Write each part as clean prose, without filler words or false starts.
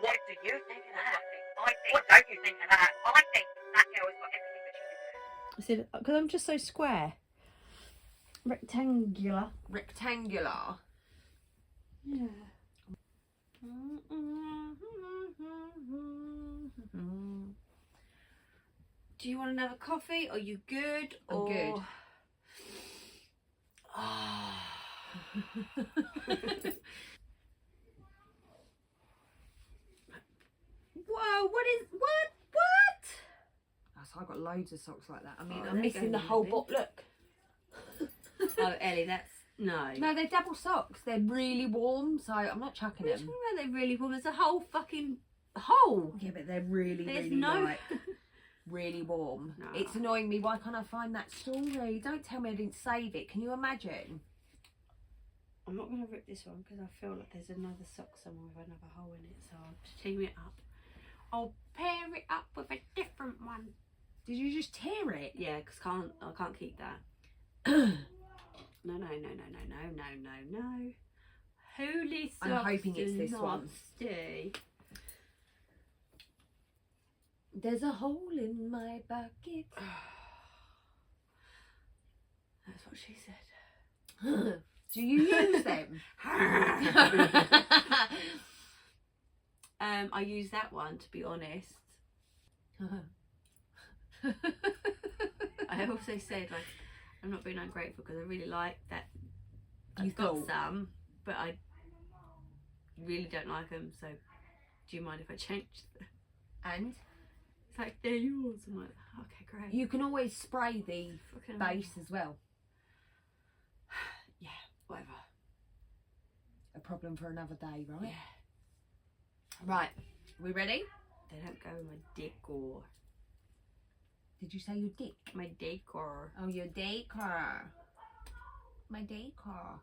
What do you think of that? What don't you think of that? I think that girl has got everything that she deserves. Because I'm just so square. Rectangular. Rectangular. Yeah. Do you want another coffee? Are you good? I'm or... good. Whoa, what? So I've got loads of socks like that. I mean, Oh, I'm they're missing going the in whole the bin. bot. Look. Oh, Ellie, that's... No. No, they're double socks. They're really warm, so I'm not chucking What are you them. talking about? They're really warm. There's a whole fucking hole. Yeah, but they're really, There's really no... like, really warm. No. It's annoying me. Why can't I find that story? Don't tell me I didn't save it. Can you imagine? I'm not going to rip this one because I feel like there's another sock somewhere with another hole in it, so I'll team it up. I'll pair it up with a different one. Did you just tear it? Yeah, because I can't keep that. No. Holy socks. I'm hoping it's do this not one. Stay. There's a hole in my bucket. That's what she said. Do you use them? I use that one, to be honest. I also said, like, I'm not being ungrateful because I really like that. I've got some, but I really don't like them, so do you mind if I change them? And It's like, they're yours. I'm like, okay, great. you can always spray the Fucking base as well. Yeah, whatever. A problem for another day, right? Yeah. Right, we ready? They don't go in my decor. Did you say your dick? My decor. Oh, your decor. My decor.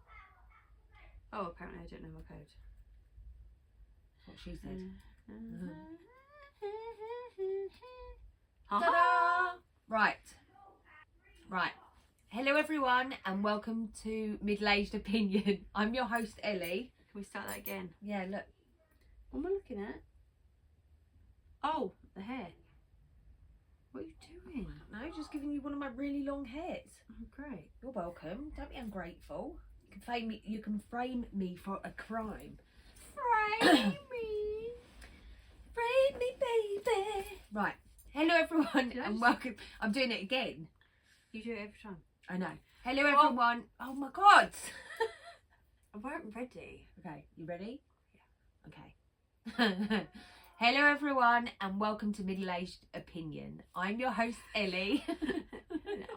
Oh, apparently I don't know my code. That's what she said. Ta-da! Right. Hello everyone and welcome to Middle-Aged Opinion. I'm your host Ellie. Can we start that again? Yeah, look. What am I looking at? Oh, the hair. What are you doing? No, just giving you one of my really long hairs. Oh, great. You're welcome. Don't be ungrateful. You can frame me for a crime. Frame me. Frame me, baby. Right. Hello everyone and welcome. I'm doing it again. You do it every time. I know. Hello everyone. Oh my god. I weren't ready. Okay, you ready? Yeah. Okay. Hello everyone and welcome to Middle-Aged Opinion. I'm your host Ellie.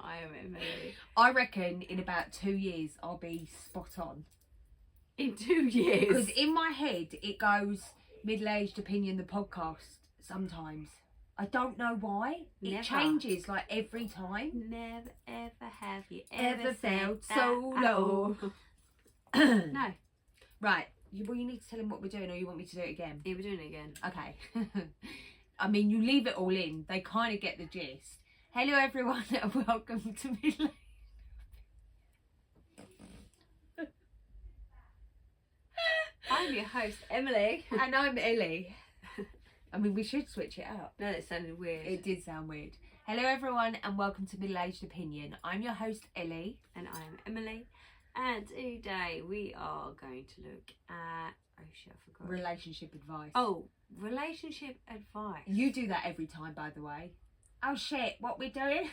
I am Emily. I reckon in about 2 years I'll be spot on. In 2 years? Because in my head it goes Middle-Aged Opinion the podcast sometimes. I don't know why. Never. It changes like every time. Never ever have you Ever felt said so that low. No. Right. Well, you need to tell him what we're doing, or you want me to do it again? Yeah, we're doing it again. Okay. I mean, you leave it all in. They kind of get the gist. Hello, everyone, and welcome to Middle. I'm your host, Emily. And I'm Ellie. I mean, we should switch it up. No, that sounded weird. It did sound weird. Hello, everyone, and welcome to Middle-Aged Opinion. I'm your host, Ellie. And I'm Emily. And today we are going to look at... Oh shit, I forgot. Relationship advice. Oh, relationship advice. You do that every time, by the way. Oh shit, what we doing?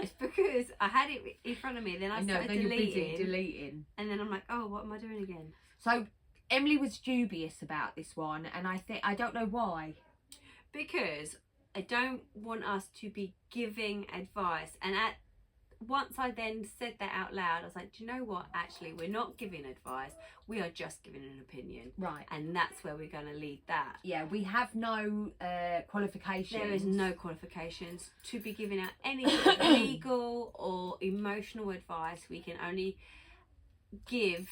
It's because I had it in front of me, then I started then deleting. you're busy deleting. And then I'm like, oh, what am I doing again? So, Emily was dubious about this one, and I don't know why. Because I don't want us to be giving advice. And once I then said that out loud, I was like, do you know what? Actually, we're not giving advice. We are just giving an opinion. Right. And that's where we're going to leave that. Yeah, we have no qualifications. There is no qualifications to be giving out any sort of legal or emotional advice. We can only give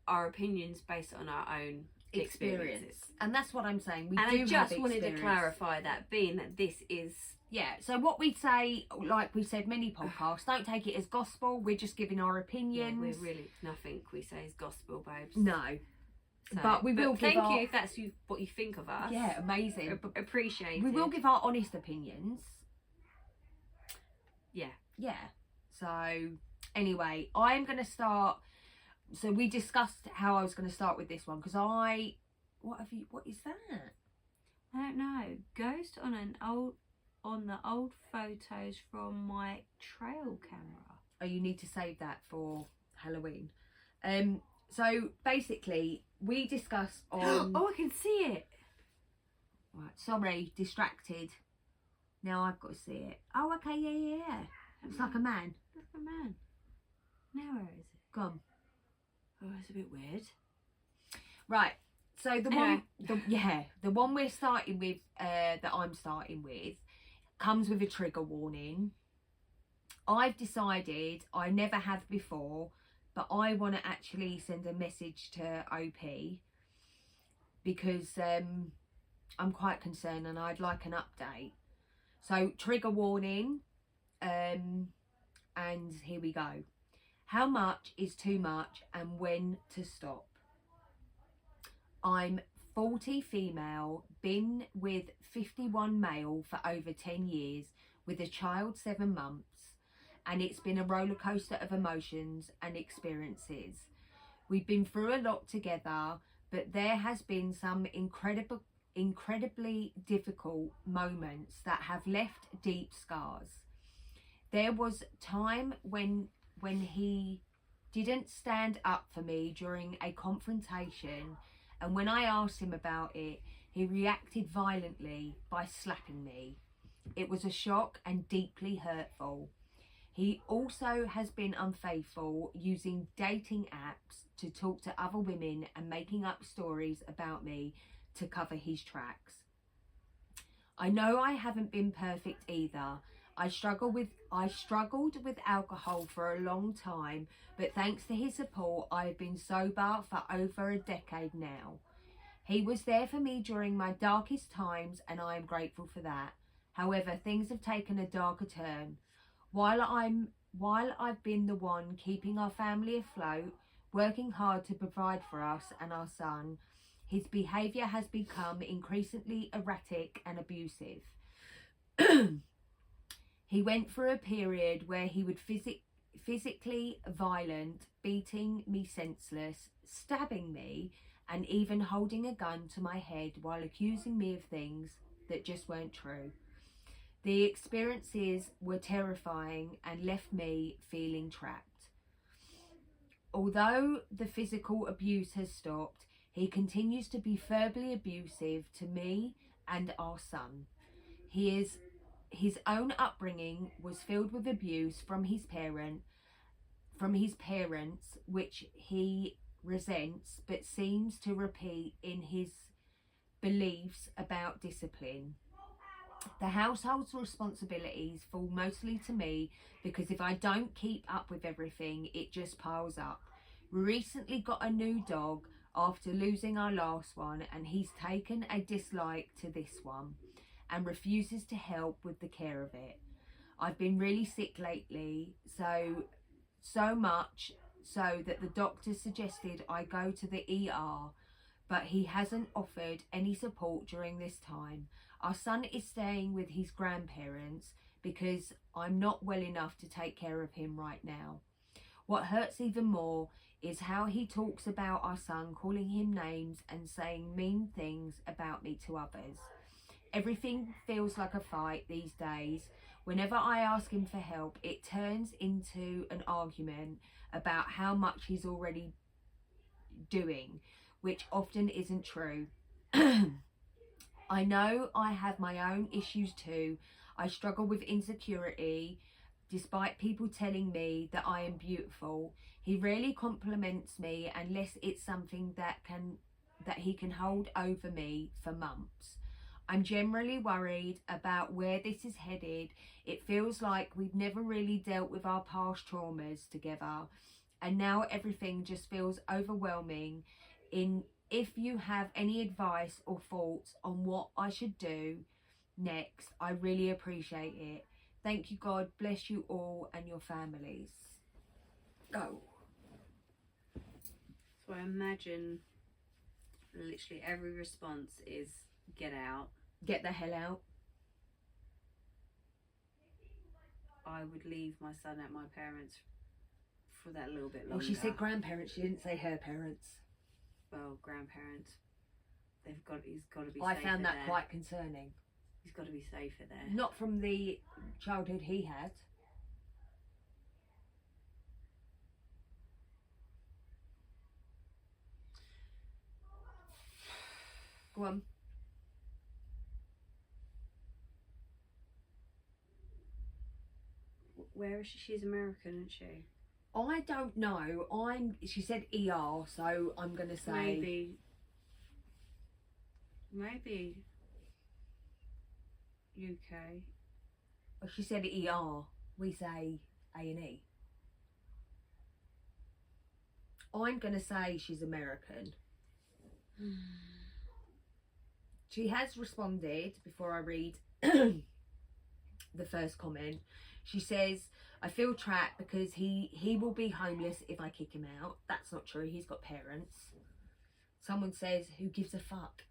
our opinions based on our own experiences. And that's what I'm saying. I just wanted to clarify that, being that this is... Yeah, so what we say, like we said many podcasts, don't take it as gospel. We're just giving our opinions. Yeah, we're really... Nothing we say is gospel, babes. No. So, but we will give thank our... you if that's what you think of us. Yeah, amazing. Appreciate We it. will give our honest opinions. Yeah. Yeah. So anyway, I'm going to start. So we discussed how I was going to start with this one because what is that? I don't know. Ghost on the old photos from my trail camera. Oh, you need to save that for Halloween. So basically we discussed on... Oh, I can see it. Right, sorry, distracted. Now I've got to see it. Oh, okay, yeah. Looks like a man. Look at a man. Now where is it? Gone. Oh, it's a bit weird. Right. So the Anyway. the one we're starting with, that I'm starting with, comes with a trigger warning. I've decided, I never have before, but I want to actually send a message to OP because I'm quite concerned and I'd like an update. So trigger warning, and here we go. How much is too much and when to stop? I'm 40 female, been with 51 male for over 10 years, with a child 7 months, and it's been a roller coaster of emotions and experiences. We've been through a lot together, but there has been some incredibly difficult moments that have left deep scars. There was time when he didn't stand up for me during a confrontation, and when I asked him about it, he reacted violently by slapping me. It was a shock and deeply hurtful. He also has been unfaithful, using dating apps to talk to other women and making up stories about me to cover his tracks. I know I haven't been perfect either. I struggled with alcohol for a long time, but thanks to his support, I have been sober for over a decade now. He was there for me during my darkest times, and I am grateful for that. However, things have taken a darker turn. While I've been the one keeping our family afloat, working hard to provide for us and our son, his behaviour has become increasingly erratic and abusive. He went through a period where he would physically violent, beating me senseless, stabbing me, and even holding a gun to my head while accusing me of things that just weren't true. The experiences were terrifying and left me feeling trapped. Although the physical abuse has stopped, he continues to be verbally abusive to me and our son. His own upbringing was filled with abuse from his parents, which he resents but seems to repeat in his beliefs about discipline. The household's responsibilities fall mostly to me because if I don't keep up with everything, it just piles up. We recently got a new dog after losing our last one, and he's taken a dislike to this one and refuses to help with the care of it. I've been really sick lately, so much so that the doctor suggested I go to the ER, but he hasn't offered any support during this time. Our son is staying with his grandparents because I'm not well enough to take care of him right now. What hurts even more is how he talks about our son, calling him names and saying mean things about me to others. Everything feels like a fight these days. Whenever I ask him for help, it turns into an argument about how much he's already doing, which often isn't true. I know I have my own issues too. I struggle with insecurity, despite people telling me that I am beautiful. He rarely compliments me unless it's something that he can hold over me for months. I'm generally worried about where this is headed. It feels like we've never really dealt with our past traumas together, and now everything just feels overwhelming. If you have any advice or thoughts on what I should do next, I really appreciate it. Thank you. God bless you all and your families. Go. So I imagine Literally every response is get out. Get the hell out. I would leave my son at my parents for that little bit longer. Well, she said grandparents. She didn't say her parents. Well, grandparents. He's got to be. I safer found that there. quite concerning. He's got to be safer there. Not from the childhood he had. Go on. Where is she? She's American, isn't she? I don't know. She said ER, so I'm gonna say maybe UK. Well, she said ER. We say A&E. I'm gonna say she's American. She has responded before I read the first comment. She says, I feel trapped because he will be homeless if I kick him out. That's not true. He's got parents. Someone says, who gives a fuck?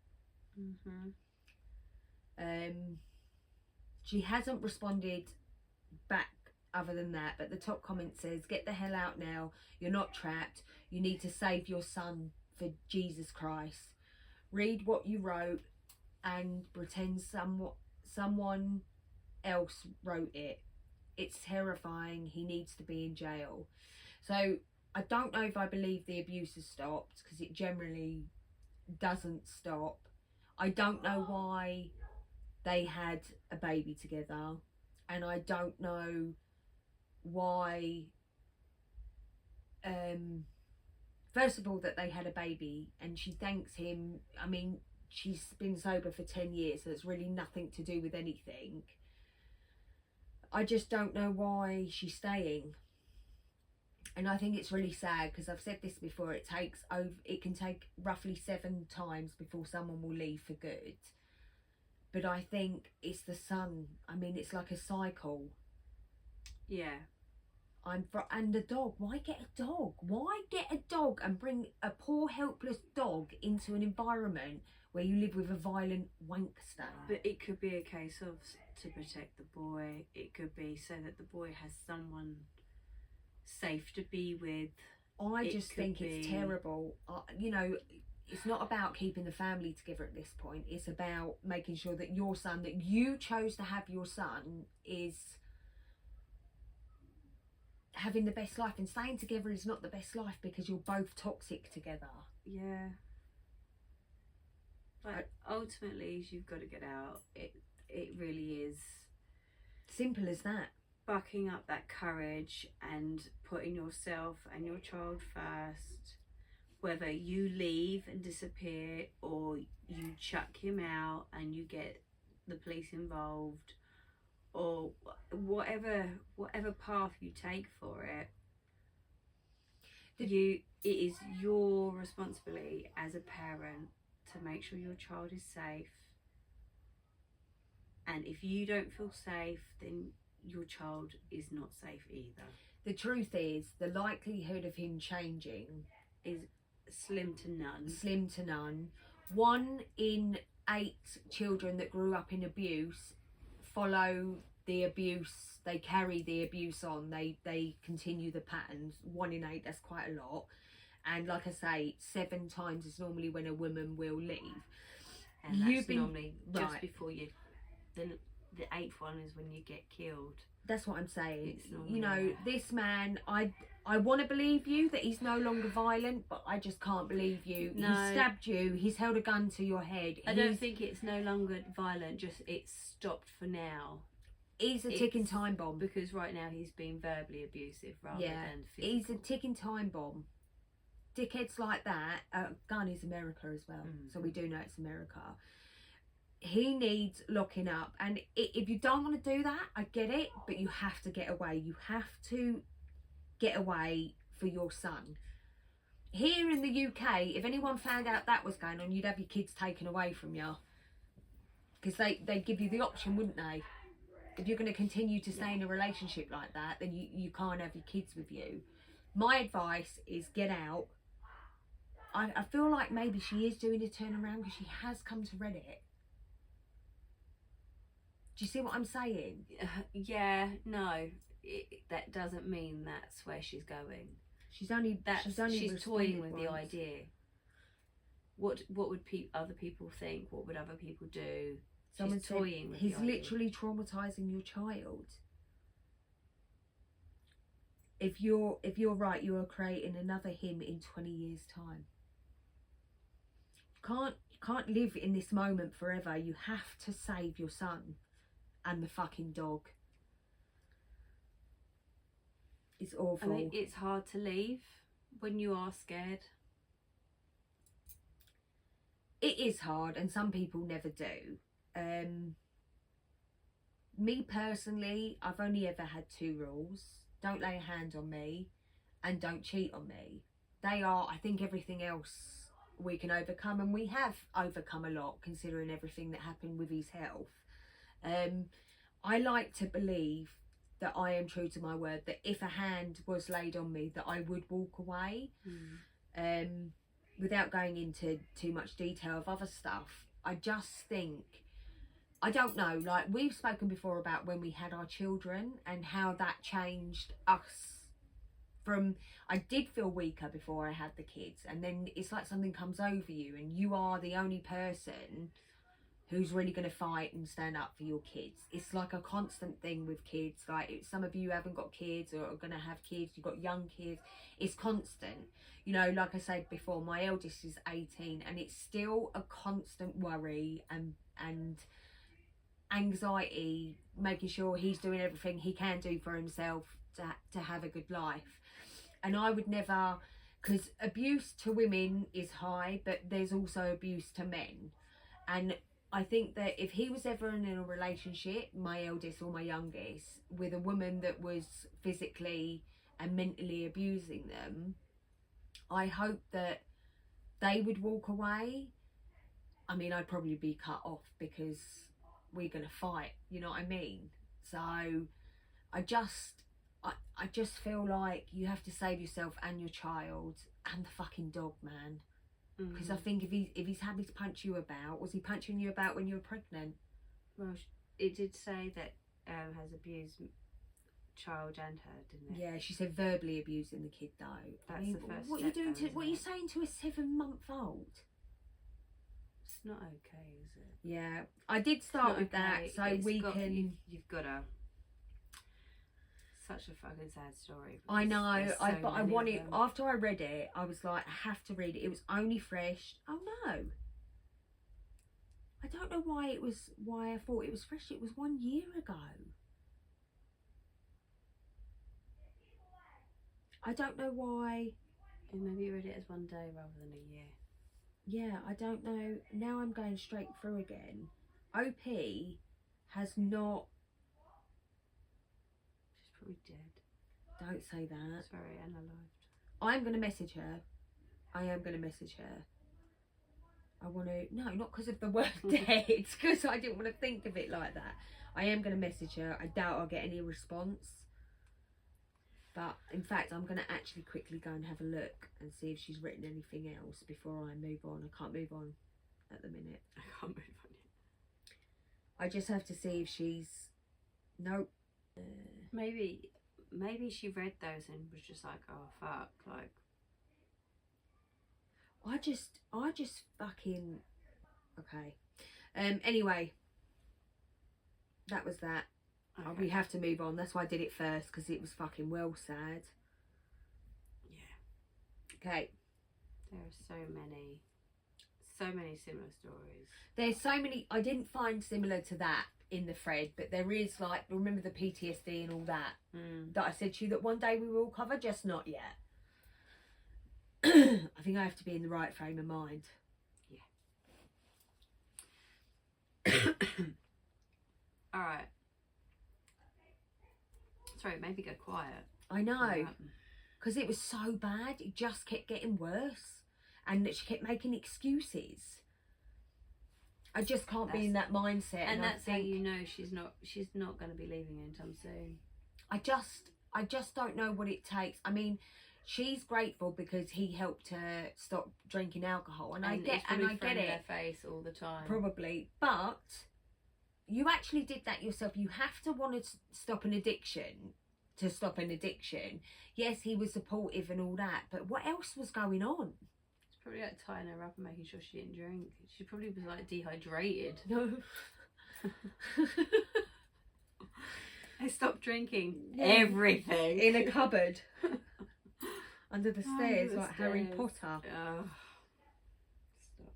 She hasn't responded back other than that, but the top comment says, get the hell out now. You're not trapped. You need to save your son for Jesus Christ. Read what you wrote and pretend someone else wrote it. It's terrifying. He needs to be in jail. So I don't know if I believe the abuse has stopped, because it generally doesn't stop. I don't know why they had a baby together, and I don't know why first of all that they had a baby, and she thanks him. I mean, she's been sober for 10 years, so it's really nothing to do with anything. I just don't know why she's staying. And I think it's really sad, because I've said this before, it can take roughly 7 times before someone will leave for good. But I think it's the son. I mean, it's like a cycle. Yeah. And the dog. Why get a dog? Why get a dog and bring a poor helpless dog into an environment where you live with a violent wankster? But it could be a case of to protect the boy. It could be so that the boy has someone safe to be with. I just think it's terrible. You know, it's not about keeping the family together at this point. It's about making sure that your son, that you chose to have your son, is having the best life. And staying together is not the best life, because you're both toxic together. Yeah. But ultimately, you've got to get out. It really is simple as that. Bucking up that courage and putting yourself and your child first. Whether you leave and disappear, or you chuck him out and you get the police involved, or whatever path you take for it, it is your responsibility as a parent to make sure your child is safe. And if you don't feel safe, then your child is not safe either. The truth is, the likelihood of him changing is slim to none. Slim to none. 1 in 8 children that grew up in abuse follow the abuse. They carry the abuse on. They continue the patterns. 1 in 8, that's quite a lot. And like I say, 7 times is normally when a woman will leave. And that's normally just before you. The 8th one is when you get killed. That's what I'm saying. You know, this man, I want to believe you that he's no longer violent, but I just can't believe you. No. He stabbed you. He's held a gun to your head. I don't think it's no longer violent. Just it's stopped for now. He's a ticking time bomb. Because right now he's being verbally abusive rather than physical. He's a ticking time bomb. Dickheads like that. Gun is America as well, so we do know it's America. He needs locking up, and if you don't want to do that, I get it, but you have to get away. You have to get away for your son. Here in the UK, if anyone found out that was going on, you'd have your kids taken away from you, because they'd give you the option, wouldn't they? If you're going to continue to stay in a relationship like that, then you can't have your kids with you. My advice is get out, I feel like maybe she is doing a turnaround because she has come to Reddit. Do you see what I'm saying? Yeah, no, that doesn't mean that's where she's going. She's only she's toying with once. the idea. What would other people think? What would other people do? Someone she's toying with he's the idea. literally traumatizing your child. If you're right, you are creating another him in 20 years' time. You can't live in this moment forever. You have to save your son and the fucking dog. It's awful. I mean, it's hard to leave when you are scared. It is hard, and some people never do. Me personally, I've only ever had 2 rules. Don't lay a hand on me and don't cheat on me. They are, I think, everything else we can overcome, and we have overcome a lot considering everything that happened with his health. I like to believe that I am true to my word, that if a hand was laid on me, that I would walk away. Without going into too much detail of other stuff, I just think, I don't know, like we've spoken before about when we had our children and how that changed us. From, I did feel weaker before I had the kids, and then it's like something comes over you and you are the only person who's really going to fight and stand up for your kids. It's like a constant thing with kids. Like, some of you haven't got kids or are going to have kids, you've got young kids. It's constant. You know, like I said before, my eldest is 18 and it's still a constant worry and anxiety, making sure he's doing everything he can do for himself to have a good life. And I would never, because abuse to women is high, but there's also abuse to men. And I think that if he was ever in a relationship, my eldest or my youngest, with a woman that was physically and mentally abusing them, I hope that they would walk away. I mean, I'd probably be cut off because we're going to fight, you know what I mean? So I just feel like you have to save yourself and your child and the fucking dog, man. Because I think if he's happy to punch you about, was he punching you about when you were pregnant? Well, it did say that has abused child and her, didn't it? Yeah, she said verbally abusing the kid though. That's I mean, the first what are you step, doing though, what are you isn't it? saying to a 7-month-old? It's not okay, is it? Yeah, I did start with that, so you've got to. Such a fucking sad story. I know, but I wanted, them. after I read it, I was like, I have to read it. It was only fresh. Oh no. I don't know why I thought it was fresh. It was 1 year ago. I don't know why. And maybe you read it as 1 day rather than a year. Yeah, I don't know. Now I'm going straight through again. OP has not. She's probably dead. Don't say that. It's very unalived. I'm going to message her. I am going to message her. I want to. No, not because of the word dead. Because I didn't want to think of it like that. I am going to message her. I doubt I'll get any response. But in fact, I'm going to actually quickly go and have a look and see if she's written anything else before I move on. I can't move on at the minute. I can't move on yet. I just have to see if she's. Nope. Maybe she read those and was just like, oh fuck, like. I just fucking. Okay. Anyway. That was that. Okay. We have to move on. That's why I did it first, because it was fucking well sad. Yeah. Okay. There are so many similar stories. There's so many. I didn't find similar to that in the thread, but there is, like, remember the PTSD and all that that I said to you that one day we will cover, just not yet. I think I have to be in the right frame of mind. Yeah. All right. Sorry, it made me go quiet. I know, because it was so bad. It just kept getting worse, and she kept making excuses. I just can't be in that mindset, and that's how you know she's not going to be leaving anytime soon. I just don't know what it takes. I mean, she's grateful because he helped her stop drinking alcohol, and I it's get probably it, thrown in her face all the time. probably, but you actually did that yourself. You have to want to stop an addiction to stop an addiction. Yes, he was supportive and all that, but what else was going on? It's probably like tying her up and making sure she didn't drink. She probably was like dehydrated. No. I stopped drinking everything In a cupboard under the Under stairs, the like Harry stairs. Potter. Ugh. Stop.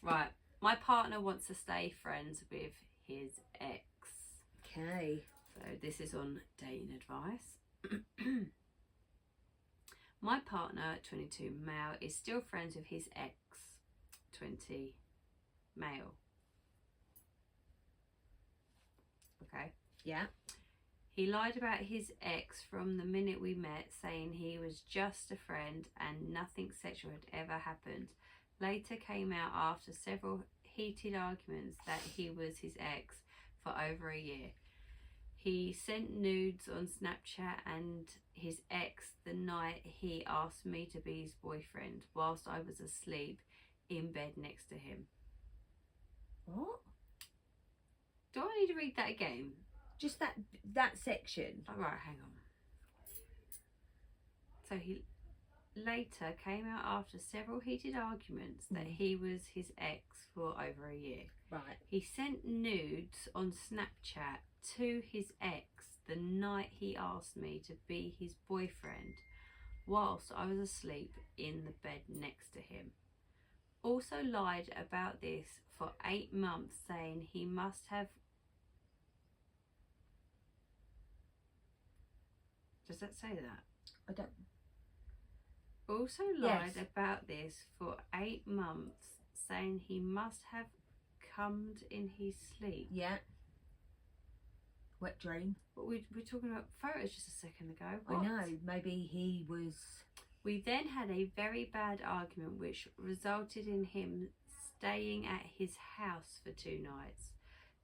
Right, my partner wants to stay friends with his ex. Okay. So this is on dating advice. My partner, 22 male, is still friends with his ex, 20 male. Okay. Yeah. He lied about his ex from the minute we met, saying he was just a friend and nothing sexual had ever happened. Later came out after several heated arguments that he was his ex for over a year. He sent nudes on Snapchat and his ex the night he asked me to be his boyfriend whilst I was asleep in bed next to him. What? Do I need to read that again? Just that section. Oh, right, hang on. So he later came out after several heated arguments that he was his ex for over a year. Right. He sent nudes on Snapchat to his ex the night he asked me to be his boyfriend whilst I was asleep in the bed next to him. Also lied about this for 8 months, saying he must have... Does that say that? I don't. Also lied about this for 8 months, saying he must have cummed in his sleep. Yeah. Wet dream. But we're talking about photos just a second ago. I know. Maybe he was. We then had a very bad argument which resulted in him staying at his house for 2 nights.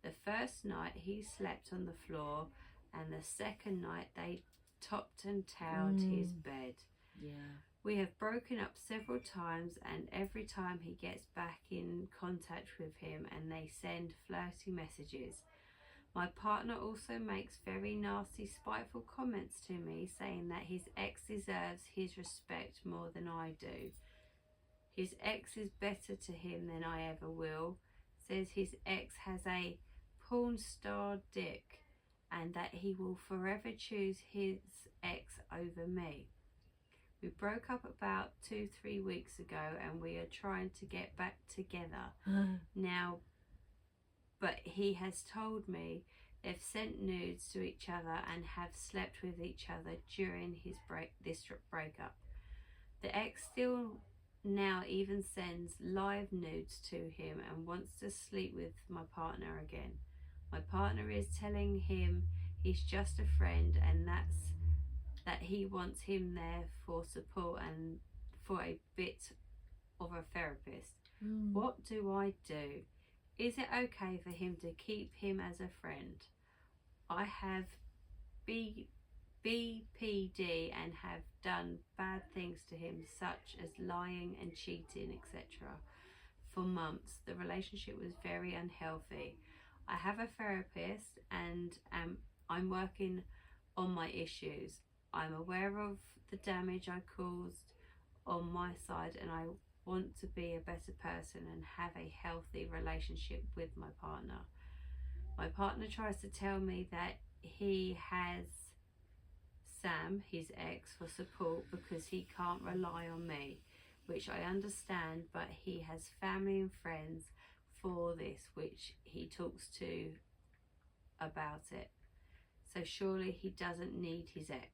The first night he slept on the floor, and the second night they topped and tailed his bed. Yeah. We have broken up several times, and every time he gets back in contact with him and they send flirty messages. My partner also makes very nasty, spiteful comments to me, saying that his ex deserves his respect more than I do. His ex is better to him than I ever will. Says his ex has a porn star dick and that he will forever choose his ex over me. We broke up about 2-3 weeks ago and we are trying to get back together now, but he has told me they've sent nudes to each other and have slept with each other during this breakup. The ex still now even sends live nudes to him and wants to sleep with my partner again. My partner is telling him he's just a friend and that he wants him there for support and for a bit of a therapist. What do I do? Is it okay for him to keep him as a friend? I have BPD and have done bad things to him, such as lying and cheating, etc. For months. The relationship was very unhealthy. I have a therapist and I'm working on my issues. I'm aware of the damage I caused on my side and I want to be a better person and have a healthy relationship with my partner. My partner tries to tell me that he has Sam, his ex, for support because he can't rely on me, which I understand, but he has family and friends for this, which he talks to about it. So surely he doesn't need his ex.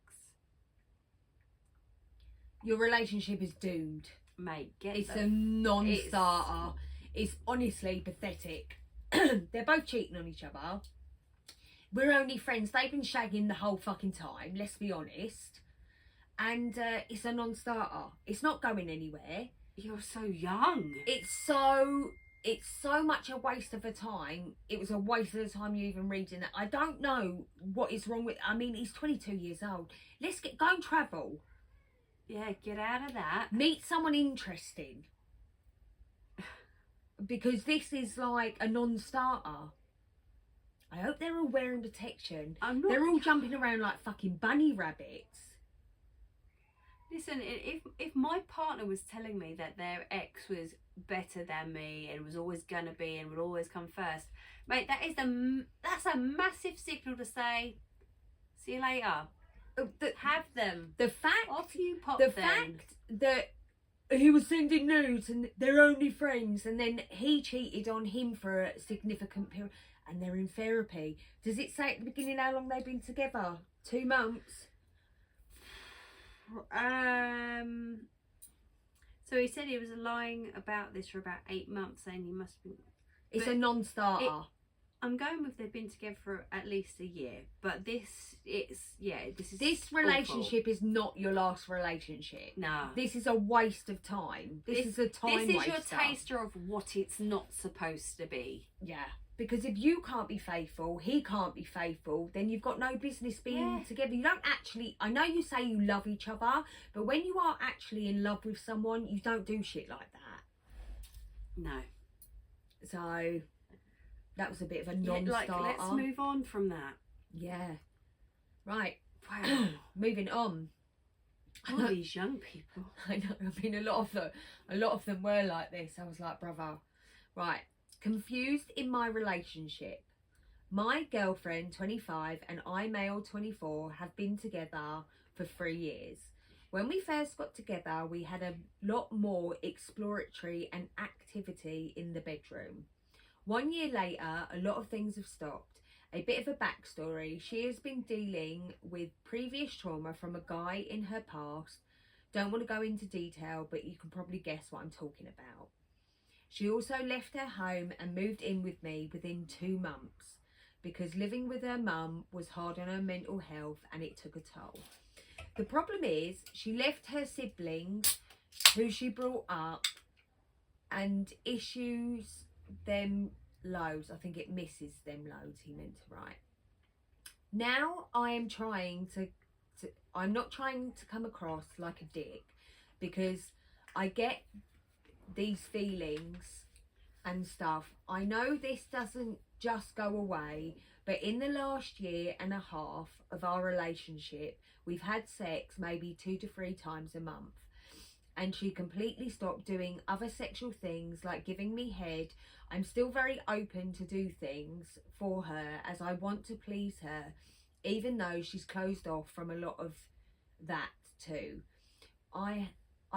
Your relationship is doomed. Mate, it's a non-starter. It's honestly pathetic. They're both cheating on each other. We're only friends. They've been shagging the whole fucking time, let's be honest. And it's a non-starter. It's not going anywhere. You're so young. It's so much a waste of a time. It was a waste of the time you even reading that. I don't know what is wrong with... I mean, he's 22 years old. Let's go and travel. Yeah, get out of that. Meet someone interesting. Because this is like a non-starter. I hope they're all wearing protection. They're all jumping around like fucking bunny rabbits. Listen, if my partner was telling me that their ex was better than me and was always gonna be and would always come first, mate, that's a massive signal to say, see you later. Have them. The fact Off you pop. The fact that he was sending nudes and they're only friends, and then he cheated on him for a significant period, and they're in therapy. Does it say at the beginning how long they've been together? 2 months. So he said he was lying about this for about 8 months, saying he must be. It's a non-starter. I'm going with they've been together for at least a year, but this relationship awful. is not your last relationship. No, this is a waste of time. This is a time waster. This is your taster of what it's not supposed to be. Yeah, because if you can't be faithful, he can't be faithful, then you've got no business being together. You don't actually. I know you say you love each other, but when you are actually in love with someone, you don't do shit like that. No. So. That was a bit of a non-starter. Let's move on from that. Yeah. Right. Wow. Moving on. All these young people. I know. I mean, a lot of them were like this. I was like, brother. Right. Confused in my relationship. My girlfriend, 25, and I, male, 24, have been together for 3 years. When we first got together, we had a lot more exploratory and activity in the bedroom. 1 year later, a lot of things have stopped. A bit of a backstory, she has been dealing with previous trauma from a guy in her past. Don't want to go into detail, but you can probably guess what I'm talking about. She also left her home and moved in with me within 2 months because living with her mum was hard on her mental health and it took a toll. The problem is she left her siblings, who she brought up, and issues them loads. I think it misses them loads, he meant to write. Now I am trying to I'm not trying to come across like a dick, because I get these feelings and stuff. I know this doesn't just go away, but in the last year and a half of our relationship, we've had sex maybe 2 to 3 times a month. And she completely stopped doing other sexual things like giving me head. I'm still very open to do things for her as I want to please her, even though she's closed off from a lot of that too. I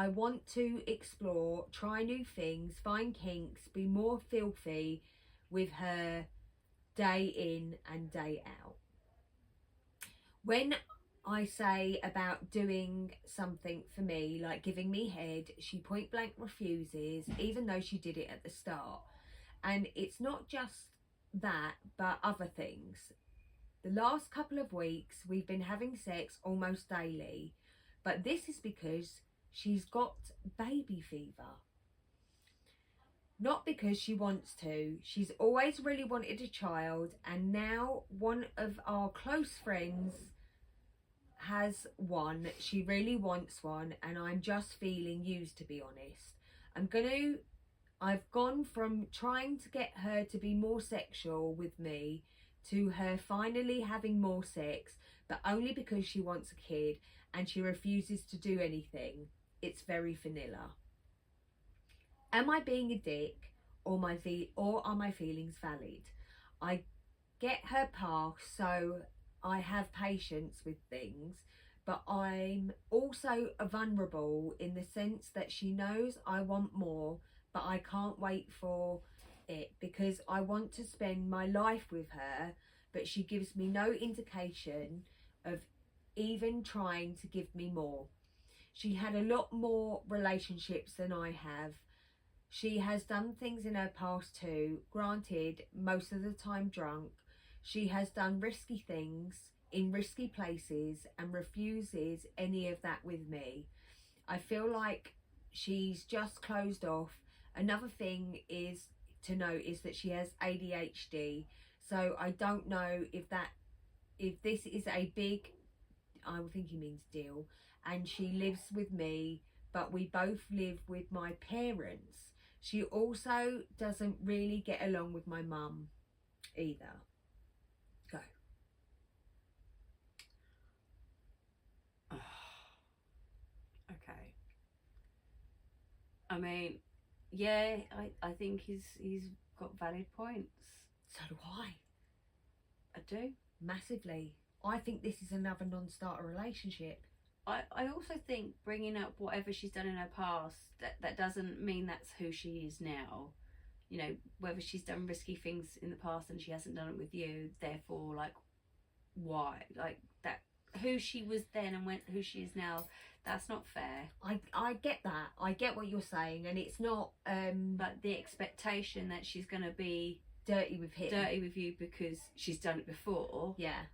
want to explore, try new things, find kinks, be more filthy with her day in and day out. When I say about doing something for me, like giving me head, she point blank refuses, even though she did it at the start. And it's not just that, but other things. The last couple of weeks, we've been having sex almost daily, but this is because she's got baby fever. Not because she wants to. She's always really wanted a child, and now one of our close friends has one. She really wants one, and I'm just feeling used, to be honest. I've gone from trying to get her to be more sexual with me to her finally having more sex, but only because she wants a kid and she refuses to do anything. It's very vanilla. Am I being a dick, or are my feelings valid? I get her past, so I have patience with things, but I'm also vulnerable in the sense that she knows I want more, but I can't wait for it because I want to spend my life with her, but she gives me no indication of even trying to give me more. She had a lot more relationships than I have. She has done things in her past too, granted, most of the time drunk. She has done risky things in risky places and refuses any of that with me. I feel like she's just closed off. Another thing is to note is that she has ADHD. So I don't know if this is a big I think he means deal. And she lives with me, but we both live with my parents. She also doesn't really get along with my mum either. Go. Okay. I mean, yeah, I think he's got valid points. So do I. I do. Massively. I think this is another non-starter relationship. I also think bringing up whatever she's done in her past, that doesn't mean that's who she is now. You know, whether she's done risky things in the past and she hasn't done it with you, therefore, like, why? Like, that, who she was then and who she is now, that's not fair. I get that. I get what you're saying, and it's not... But the expectation that she's going to be... dirty with him. Dirty with you because she's done it before. Yeah.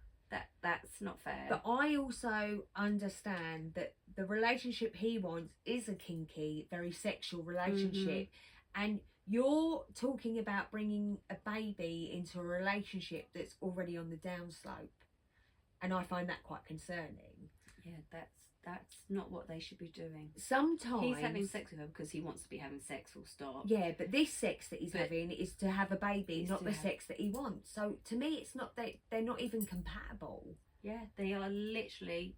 That's not fair. But I also understand that the relationship he wants is a kinky, very sexual relationship. And you're talking about bringing a baby into a relationship that's already on the downslope. And I find that quite concerning. Yeah, that's not what they should be doing. Sometimes he's having sex with her because he wants to be having sex, full stop. Yeah, but this sex that he's having is to have a baby, not the sex that he wants. So to me, it's not that they're not even compatible. Yeah, they are literally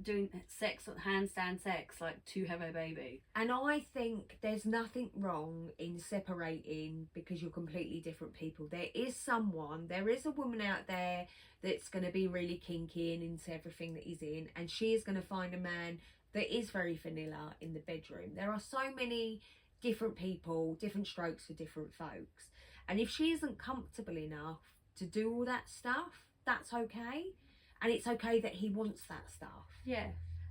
doing sex, handstand sex, like to have a baby. And I think there's nothing wrong in separating because you're completely different people. There is a woman out there that's going to be really kinky and into everything that he's in, and she is going to find a man that is very vanilla in the bedroom. There are so many different people, different strokes for different folks, and if she isn't comfortable enough to do all that stuff, that's okay. And it's okay that he wants that stuff. Yeah,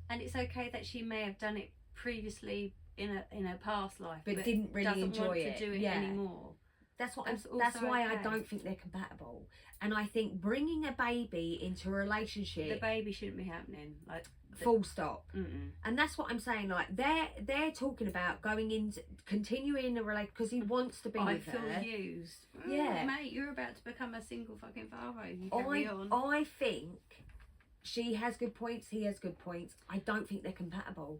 and it's okay that she may have done it previously in her past life, but didn't really enjoy it. To do it anymore. That's why I don't think they're compatible. And I think bringing a baby into a relationship, the baby shouldn't be happening. Like full stop. Mm-mm. And that's what I'm saying. Like they're talking about going into continuing a relationship because he wants to be with her. I feel used. Yeah, mate, you're about to become a single fucking father. You carry on. I think she has good points. He has good points. I don't think they're compatible.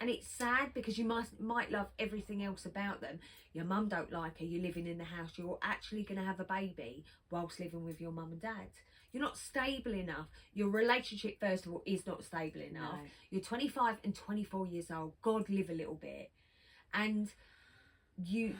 And it's sad because you might love everything else about them. Your mum don't like her. You're living in the house. You're actually going to have a baby whilst living with your mum and dad. You're not stable enough. Your relationship, first of all, is not stable enough. No. You're 25 and 24 years old. God, live a little bit. And you...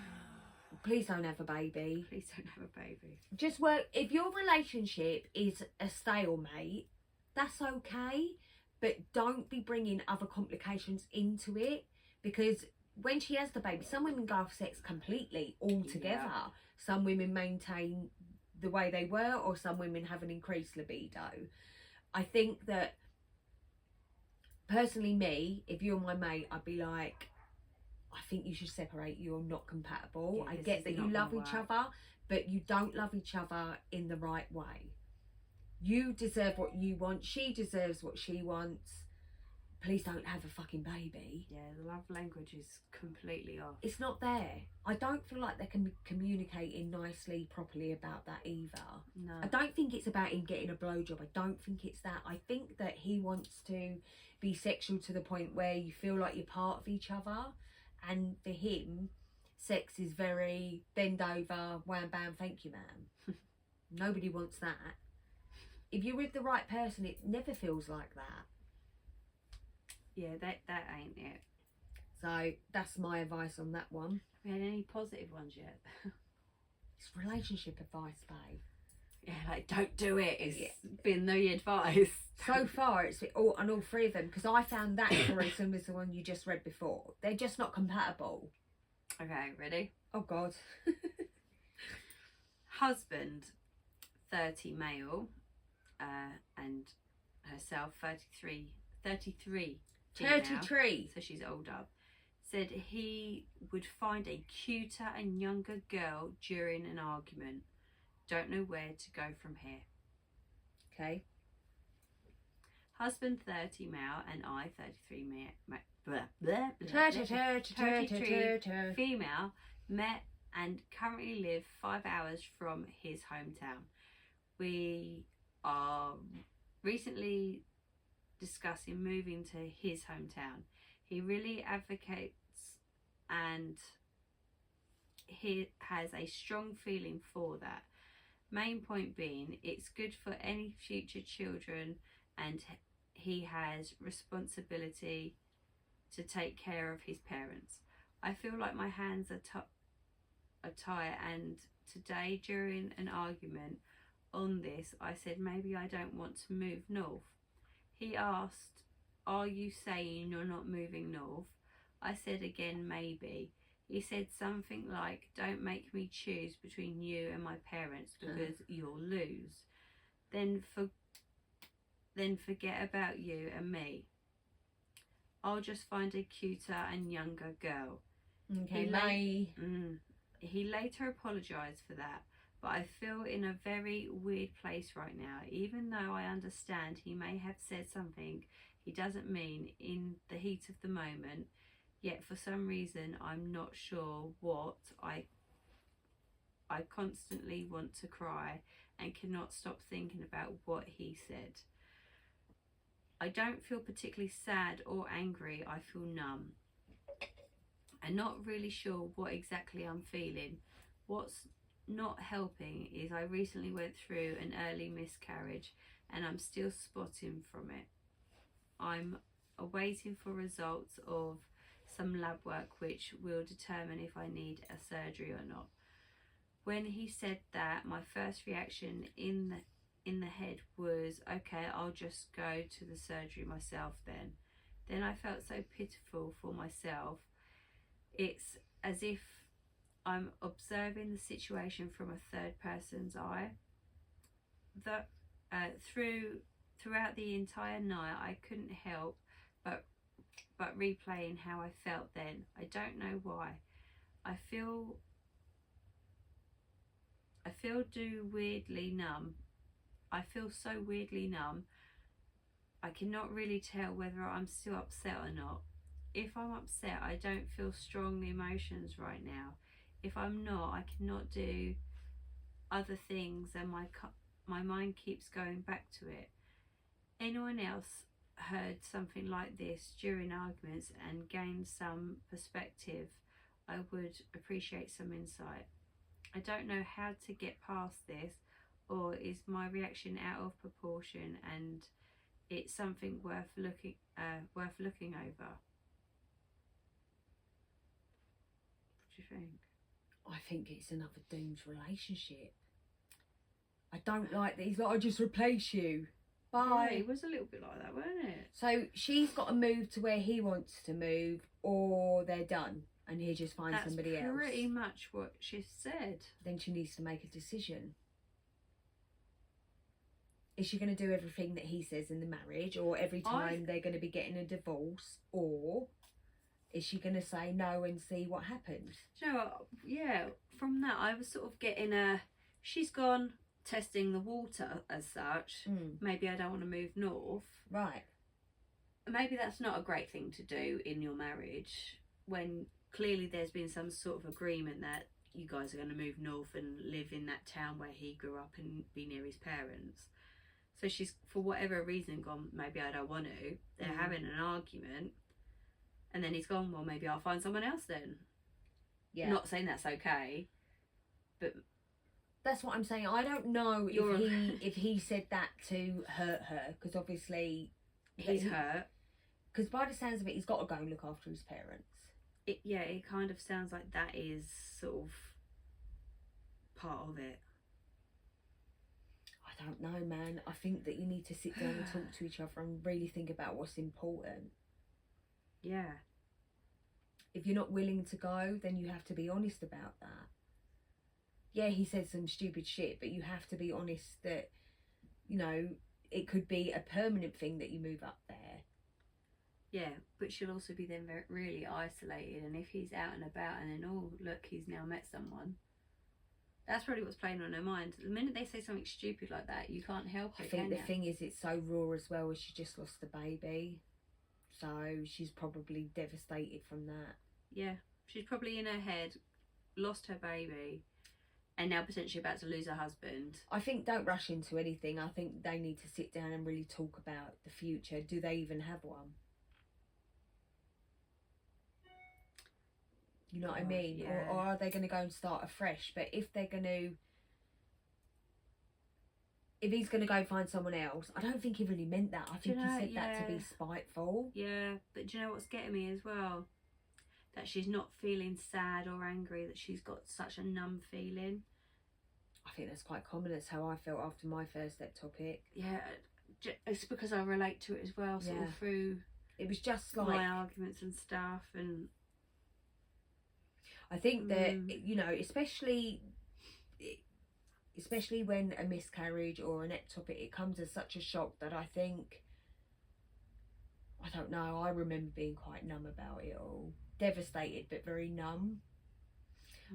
Please don't have a baby. Please don't have a baby. Just work. If your relationship is a stalemate, that's okay. But don't be bringing other complications into it, because when she has the baby, some women go off sex completely altogether. Yeah. Some women maintain the way they were, or some women have an increased libido. I think that, personally me, if you're my mate, I'd be like, I think you should separate. You're not compatible. Yeah, I get that you love each other, but you don't love each other in the right way. You deserve what you want. She deserves what she wants. Please don't have a fucking baby. Yeah, the love language is completely off. It's not there. I don't feel like they can be communicating nicely, properly about that either. No. I don't think it's about him getting a blowjob. I don't think it's that. I think that he wants to be sexual to the point where you feel like you're part of each other. And for him, sex is very bend over, wham bam, thank you ma'am. Nobody wants that. If you're with the right person, it never feels like that. Yeah, that ain't it. So that's my advice on that one. Have we had any positive ones yet? It's relationship advice, babe. Yeah, like don't do it. It's been the advice. So far, it's on all three of them, because I found that story similar to the one you just read before. They're just not compatible. Okay, ready? Oh God. Husband, 30 male, and herself 33 female, 33. So she's older, said he would find a cuter and younger girl during an argument. Don't know where to go from here. Okay. Husband 30 male and I 33 female met and currently live 5 hours from his hometown. We are recently discussing moving to his hometown. He really advocates and he has a strong feeling for that. Main point being, it's good for any future children, and he has responsibility to take care of his parents. I feel like my hands are tired, and today during an argument on this, I said maybe I don't want to move north. He asked, "Are you saying you're not moving north?" I said again, maybe. He said something like, "Don't make me choose between you and my parents because you'll lose. Then forget about you and me. I'll just find a cuter and younger girl." Okay, He later apologised for that, but I feel in a very weird place right now. Even though I understand he may have said something he doesn't mean in the heat of the moment, yet for some reason I'm not sure what. I constantly want to cry and cannot stop thinking about what he said. I don't feel particularly sad or angry, I feel numb. I'm not really sure what exactly I'm feeling. What's not helping is I recently went through an early miscarriage and I'm still spotting from it. I'm awaiting for results of some lab work which will determine if I need a surgery or not. When he said that, my first reaction in the head was, okay, I'll just go to the surgery myself then. Then I felt so pitiful for myself. It's as if I'm observing the situation from a third person's eye. Throughout the entire night, I couldn't help but replaying how I felt then. I don't know why. I feel weirdly numb. I feel so weirdly numb. I cannot really tell whether I'm still upset or not. If I'm upset, I don't feel strong emotions right now. If I'm not, I cannot do other things and my mind keeps going back to it. Anyone else heard something like this during arguments and gained some perspective? I would appreciate some insight. I don't know how to get past this, or is my reaction out of proportion and it's something worth looking over? What do you think? I think it's another doomed relationship. I don't like that he's like, "I'll just replace you. Bye." Yeah, it was a little bit like that, wasn't it? So she's got to move to where he wants to move, or they're done and he just finds somebody else. That's pretty much what she said. Then she needs to make a decision. Is she going to do everything that he says in the marriage, or every time they're going to be getting a divorce, or is she going to say no and see what happens? Do you know what? Yeah, from that I was sort of getting she's gone testing the water as such. Maybe I don't want to move north. Right. Maybe that's not a great thing to do in your marriage when clearly there's been some sort of agreement that you guys are going to move north and live in that town where he grew up and be near his parents. So she's, for whatever reason, gone, maybe I don't want to. They're having an argument. And then he's gone, well, maybe I'll find someone else then. Yeah. Not saying that's okay, but... That's what I'm saying. I don't know if he said that to hurt her, because obviously... He's hurt. Because by the sounds of it, he's got to go and look after his parents. It kind of sounds like that is sort of part of it. I don't know, man. I think that you need to sit down and talk to each other and really think about what's important. Yeah. If you're not willing to go, then you have to be honest about that. Yeah, he said some stupid shit, but you have to be honest that, you know, it could be a permanent thing that you move up there. Yeah, but she'll also be then really isolated, and if he's out and about and then, oh, look, he's now met someone. That's probably what's playing on her mind. The minute they say something stupid like that, you can't help it, I think the thing is, it's so raw as well, as she just lost the baby. So she's probably devastated from that. Yeah, she's probably in her head, lost her baby, and now potentially about to lose her husband. I think don't rush into anything. I think they need to sit down and really talk about the future. Do they even have one? You know what I mean? Yeah. Or are they going to go and start afresh? But if they're going to, if he's going to go find someone else, I don't think he really meant that. I think he said that to be spiteful. Yeah, but do you know what's getting me as well? That she's not feeling sad or angry, that she's got such a numb feeling. I think that's quite common. That's how I felt after my first step topic. Yeah, it's because I relate to it as well, sort of through it was just like my arguments and stuff. And I think that, you know, especially when a miscarriage or an ectopic, it comes as such a shock that I think, I don't know, I remember being quite numb about it all. Devastated, but very numb.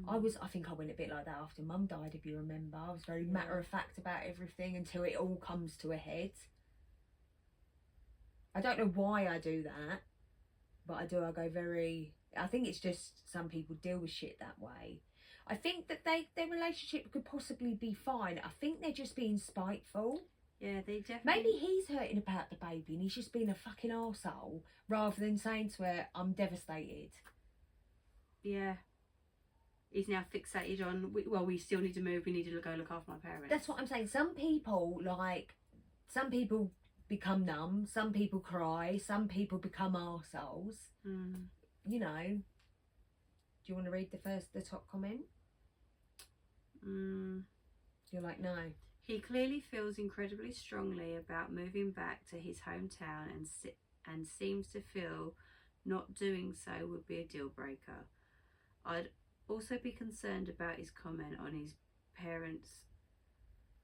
I think I went a bit like that after Mum died, if you remember. I was very matter of fact about everything until it all comes to a head. I don't know why I do that, but I do. I go very, I think it's just some people deal with shit that way. I think that their relationship could possibly be fine. I think they're just being spiteful. Yeah, they definitely... Maybe he's hurting about the baby and he's just being a fucking arsehole rather than saying to her, I'm devastated. Yeah. He's now fixated on, well, we still need to move, we need to go look after my parents. That's what I'm saying. Some people become numb, some people cry, some people become arseholes. You know. Do you want to read the top comment? You're like, no. He clearly feels incredibly strongly about moving back to his hometown and seems to feel not doing so would be a deal breaker. I'd also be concerned about his comment on his parents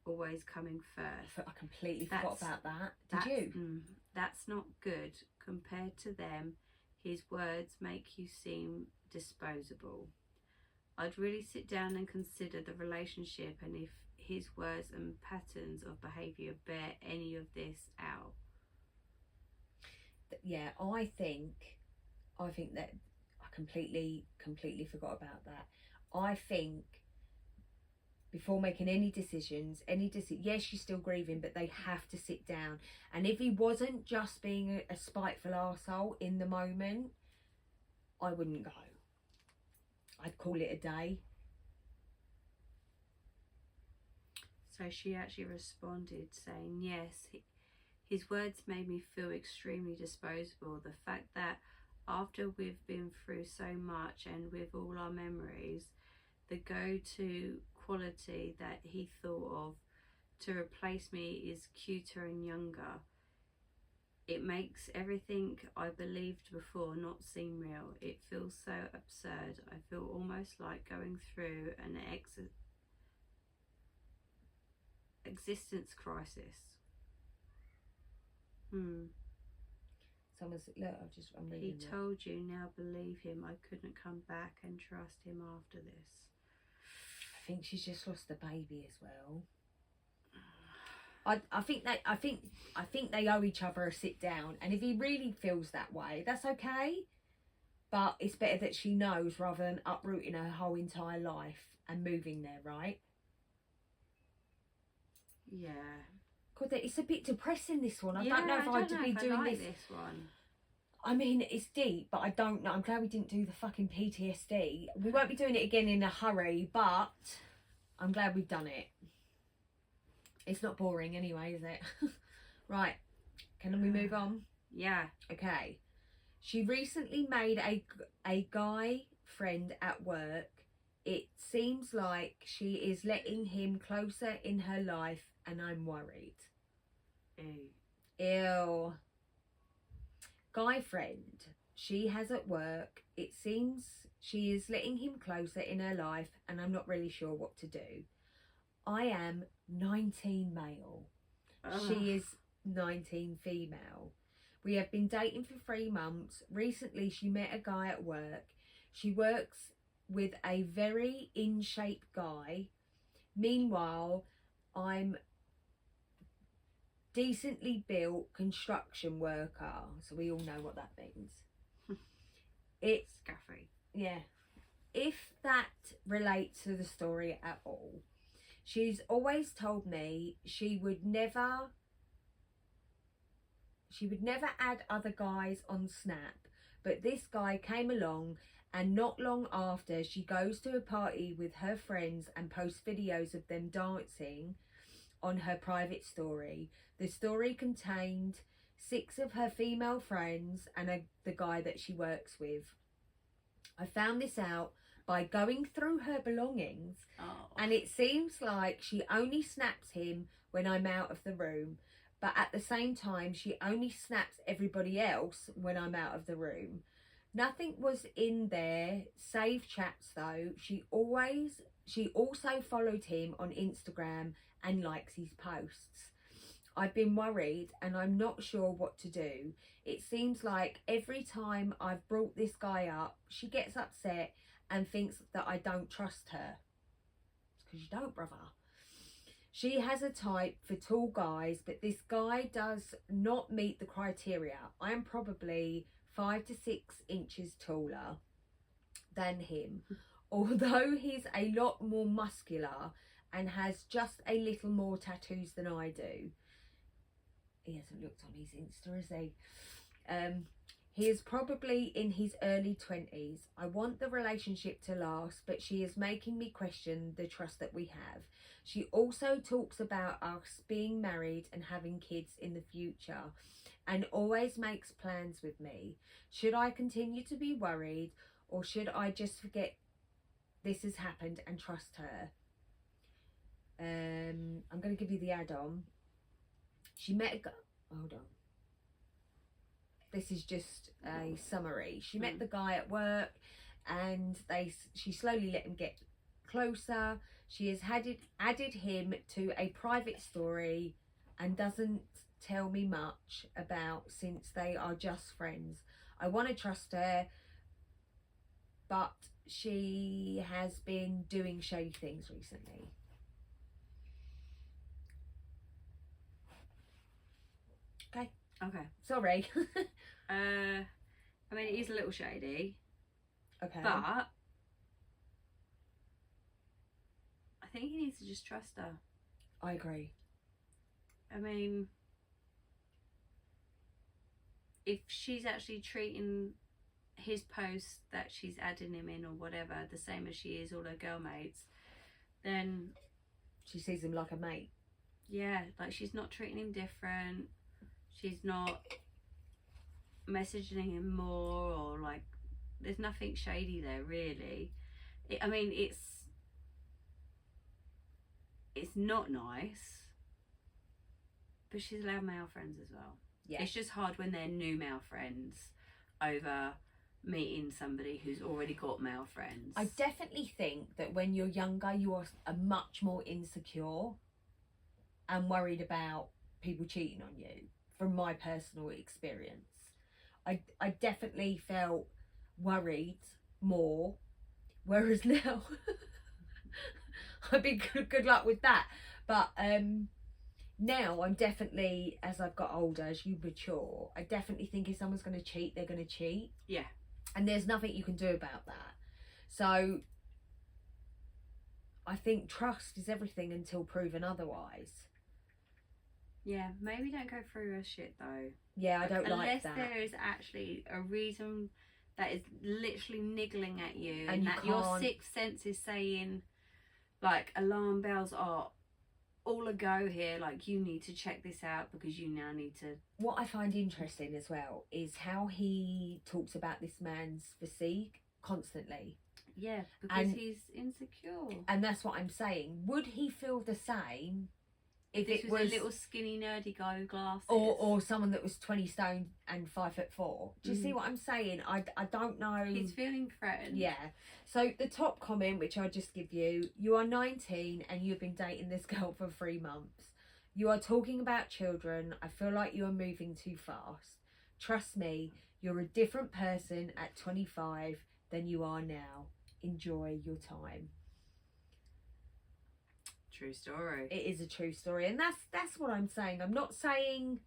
always coming first. I completely forgot about that. Did you? That's not good. Compared to them, his words make you seem disposable. I'd really sit down and consider the relationship and if his words and patterns of behaviour bear any of this out. Yeah, I think that I completely forgot about that. I think before making any decisions, yes, she's still grieving, but they have to sit down. And if he wasn't just being a spiteful arsehole in the moment, I wouldn't go. I'd call it a day. So she actually responded saying, yes, his words made me feel extremely disposable. The fact that after we've been through so much and with all our memories, the go-to quality that he thought of to replace me is cuter and younger. It makes everything I believed before not seem real. It feels so absurd. I feel almost like going through an existence crisis. Someone's, look, I'm reading. He told you, now believe him. I couldn't come back and trust him after this. I think she's just lost the baby as well. I think they owe each other a sit down, and if he really feels that way, that's okay. But it's better that she knows rather than uprooting her whole entire life and moving there, right? Yeah. God, it's a bit depressing, this one. I don't know if I'd be doing this one. I mean, it's deep, but I don't know. I'm glad we didn't do the fucking PTSD. We won't be doing it again in a hurry, but I'm glad we've done it. It's not boring anyway, is it? Right. Can we move on? Yeah. Okay. She recently made a guy friend at work. It seems like she is letting him closer in her life, and I'm worried. Ew. Guy friend she has at work. It seems she is letting him closer in her life, and I'm not really sure what to do. I am 19 male. She is 19 female. We have been dating for 3 months. Recently she met a guy at work. She works with a very in shape guy. Meanwhile, I'm decently built construction worker, so we all know what that means. It's Scaffy. Yeah. if that relates to the story at all, she's always told me she would never add other guys on Snap, but this guy came along, and not long after, she goes to a party with her friends and posts videos of them dancing on her private story. The story contained 6 of her female friends and the guy that she works with. I found this out by going through her belongings, and it seems like she only snaps him when I'm out of the room, but at the same time she only snaps everybody else when I'm out of the room. Nothing was in there save chats though. She also followed him on Instagram and likes his posts. I've been worried and I'm not sure what to do. It seems like every time I've brought this guy up, she gets upset and thinks that I don't trust her. It's because you don't, brother. She has a type for tall guys, but this guy does not meet the criteria. I am probably 5 to 6 inches taller than him, although he's a lot more muscular and has just a little more tattoos than I do. He hasn't looked on his Insta, has he? He is probably in his early 20s. I want the relationship to last, but she is making me question the trust that we have. She also talks about us being married and having kids in the future, and always makes plans with me. Should I continue to be worried, or should I just forget this has happened and trust her? I'm going to give you the add-on. She met a guy. Hold on. This is just a summary. She met the guy at work, and she slowly let him get closer. She has added him to a private story and doesn't tell me much about, since they are just friends. I want to trust her, but she has been doing shady things recently. Okay. Sorry. I mean, it is a little shady. Okay. But I think he needs to just trust her. I agree. I mean, if she's actually treating his posts that she's adding him in or whatever the same as she is all her girl mates, then she sees him like a mate. Yeah, like she's not treating him different. She's not messaging him more, or like, there's nothing shady there really. I mean, it's not nice, but she's allowed male friends as well. Yeah. It's just hard when they're new male friends over meeting somebody who's already got male friends. I definitely think that when you're younger, you are much more insecure and worried about people cheating on you, from my personal experience. I definitely felt worried more, whereas now I'd be good luck with that. But now I'm definitely, as I've got older, as you mature, I definitely think if someone's going to cheat, they're going to cheat. Yeah. And there's nothing you can do about that. So I think trust is everything until proven otherwise. Yeah, maybe don't go through her shit though. Yeah, I don't like that. Unless there is actually a reason that is literally niggling at you, and that your sixth sense is saying, like, alarm bells are all a go here, like, you need to check this out because you now need to. What I find interesting as well is how he talks about this man's physique constantly. Yeah, because he's insecure. And that's what I'm saying. Would he feel the same if this it was a little skinny nerdy guy with glasses, or someone that was 20 stone and 5'4"? Do you see what I'm saying? I don't know. He's feeling threatened. Yeah. So the top comment, which I'll just give you: you are 19 and you've been dating this girl for 3 months. You are talking about children. I feel like you are moving too fast. Trust me, you're a different person at 25 than you are now. Enjoy your time. True story. It is a true story, and that's what I'm saying. I'm not saying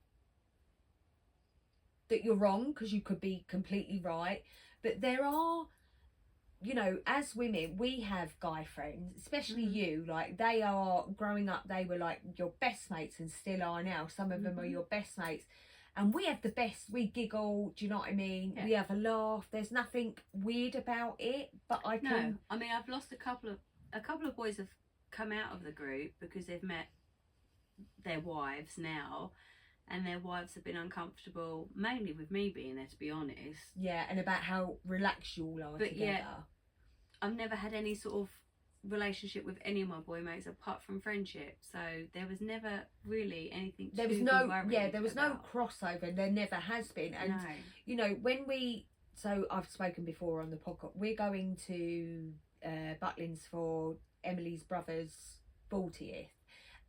that you're wrong, because you could be completely right, but there are you know, as women, we have guy friends, especially Mhm. you. Like, they are growing up, they were like your best mates and still are now. Some of them are Mhm. your best mates. And we have the best. We giggle. Do you know what I mean? Yeah. We have a laugh. There's nothing weird about it. But I No, can. I mean, I've lost a couple of boys have come out of the group because they've met their wives now, and their wives have been uncomfortable, mainly with me being there, to be honest. Yeah, and about how relaxed you all are But together. yeah, I've never had any sort of relationship with any of my boy mates apart from friendship, so there was never really anything There to was be no, worried yeah, there was no about. crossover. There never has been. And No. you know, when we, so I've spoken before on the podcast, we're going to Butlins for Emily's brother's 40th,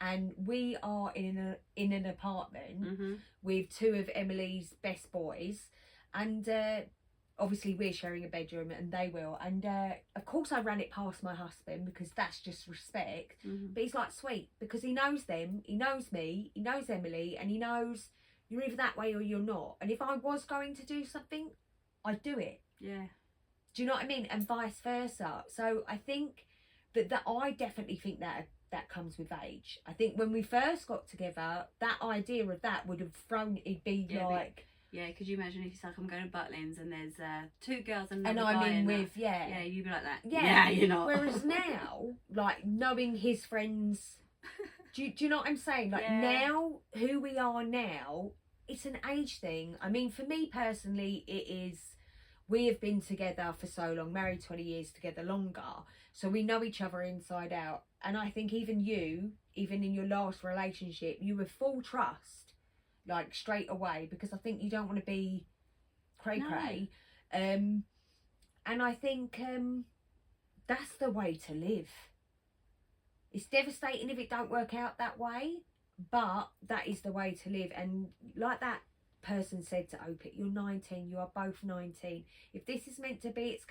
and we are in an apartment Mhm. with two of Emily's best boys, and obviously we're sharing a bedroom and they will, and of course I ran it past my husband because that's just respect. Mhm. But he's like, sweet, because he knows them, he knows me, he knows Emily, and he knows you're either that way or you're not. And if I was going to do something, I'd do it. Yeah. Do you know what I mean? And vice versa. So I think that I definitely think that comes with age. I think when we first got together, that idea of that would have thrown, it'd be Yeah, like... Yeah, could you imagine if it's like, I'm going to Butlins and there's two girls and And another I'm guy in and with, that. yeah. Yeah, you'd be like that. Yeah. You're not. Whereas now, like, knowing his friends, do you know what I'm saying? Like, Yeah. now, who we are now, it's an age thing. I mean, for me personally, it is, we have been together for so long, married 20 years together longer, so we know each other inside out. And I think even you, even in your last relationship, you were full trust, like, straight away, because I think you don't want to be cray-cray. And I think that's the way to live. It's devastating if it don't work out that way, but that is the way to live. And like that person said to Opit, you're 19, you are both 19. If this is meant to be, it's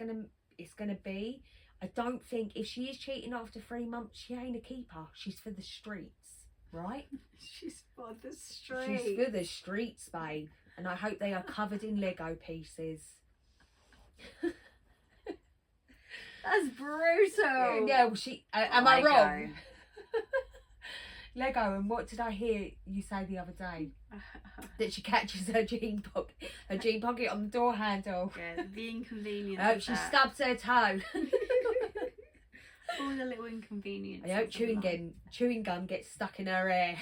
gonna be. I don't think, if she is cheating after 3 months, she ain't a keeper. She's for the streets, right? She's for the street. She's for the streets, babe. And I hope they are covered in Lego pieces. That's brutal. Yeah, well, am I Lego. wrong? Lego, and what did I hear you say the other day? That she catches her jean pocket on the door handle. Yeah, the inconvenience. I hope of she that. stubs her toe. All the little inconvenience. I hope chewing gum gets stuck in her hair.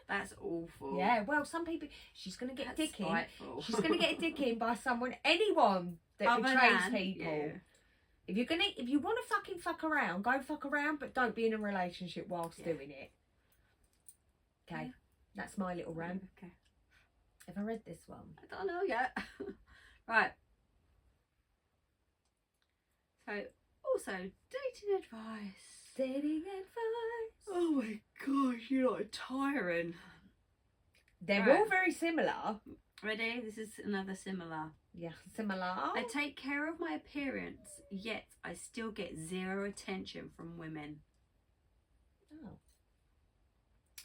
That's awful. Yeah, well, some people, she's going to get That's dick in. spiteful. She's going to get a dick in by anyone that Other betrays than- people. yeah. If you want to fucking fuck around, go fuck around, but don't be in a relationship whilst Yeah. doing it. Okay, Yeah. that's my little rant. Okay. Have I read this one? I don't know yet. Right. So, also, dating advice. Dating advice. Oh my gosh, you're not tiring. They're Right. all very similar. Ready? This is another similar. Yeah, similar. I take care of my appearance, yet I still get zero attention from women. Oh.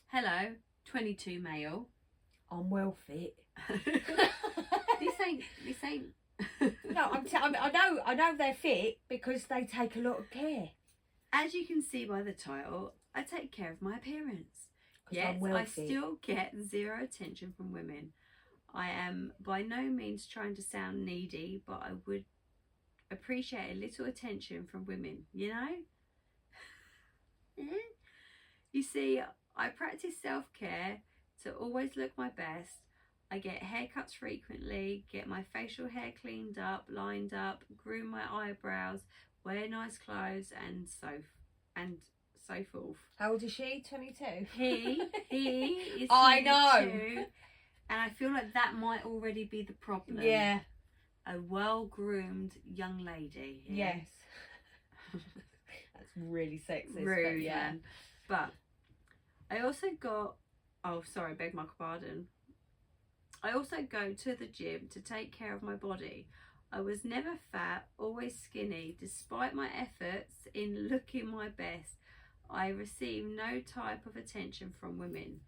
Hello, 22 male. I'm well fit. This ain't. No, I know they're fit because they take a lot of care. As you can see by the title, I take care of my appearance. 'Cause Yet I'm well I fit. still get zero attention from women. I am by no means trying to sound needy, but I would appreciate a little attention from women, you know? You see, I practice self-care to always look my best. I get haircuts frequently, get my facial hair cleaned up, lined up, groom my eyebrows, wear nice clothes, and so forth. How old is she? 22. He is 22, I know. and I feel like that might already be the problem. Yeah. A well-groomed young lady. Yes. That's really sexist. Rude, but yeah. man. But I also got, oh sorry, beg my pardon. I also go to the gym to take care of my body. I was never fat, always skinny. Despite my efforts in looking my best, I receive no type of attention from women.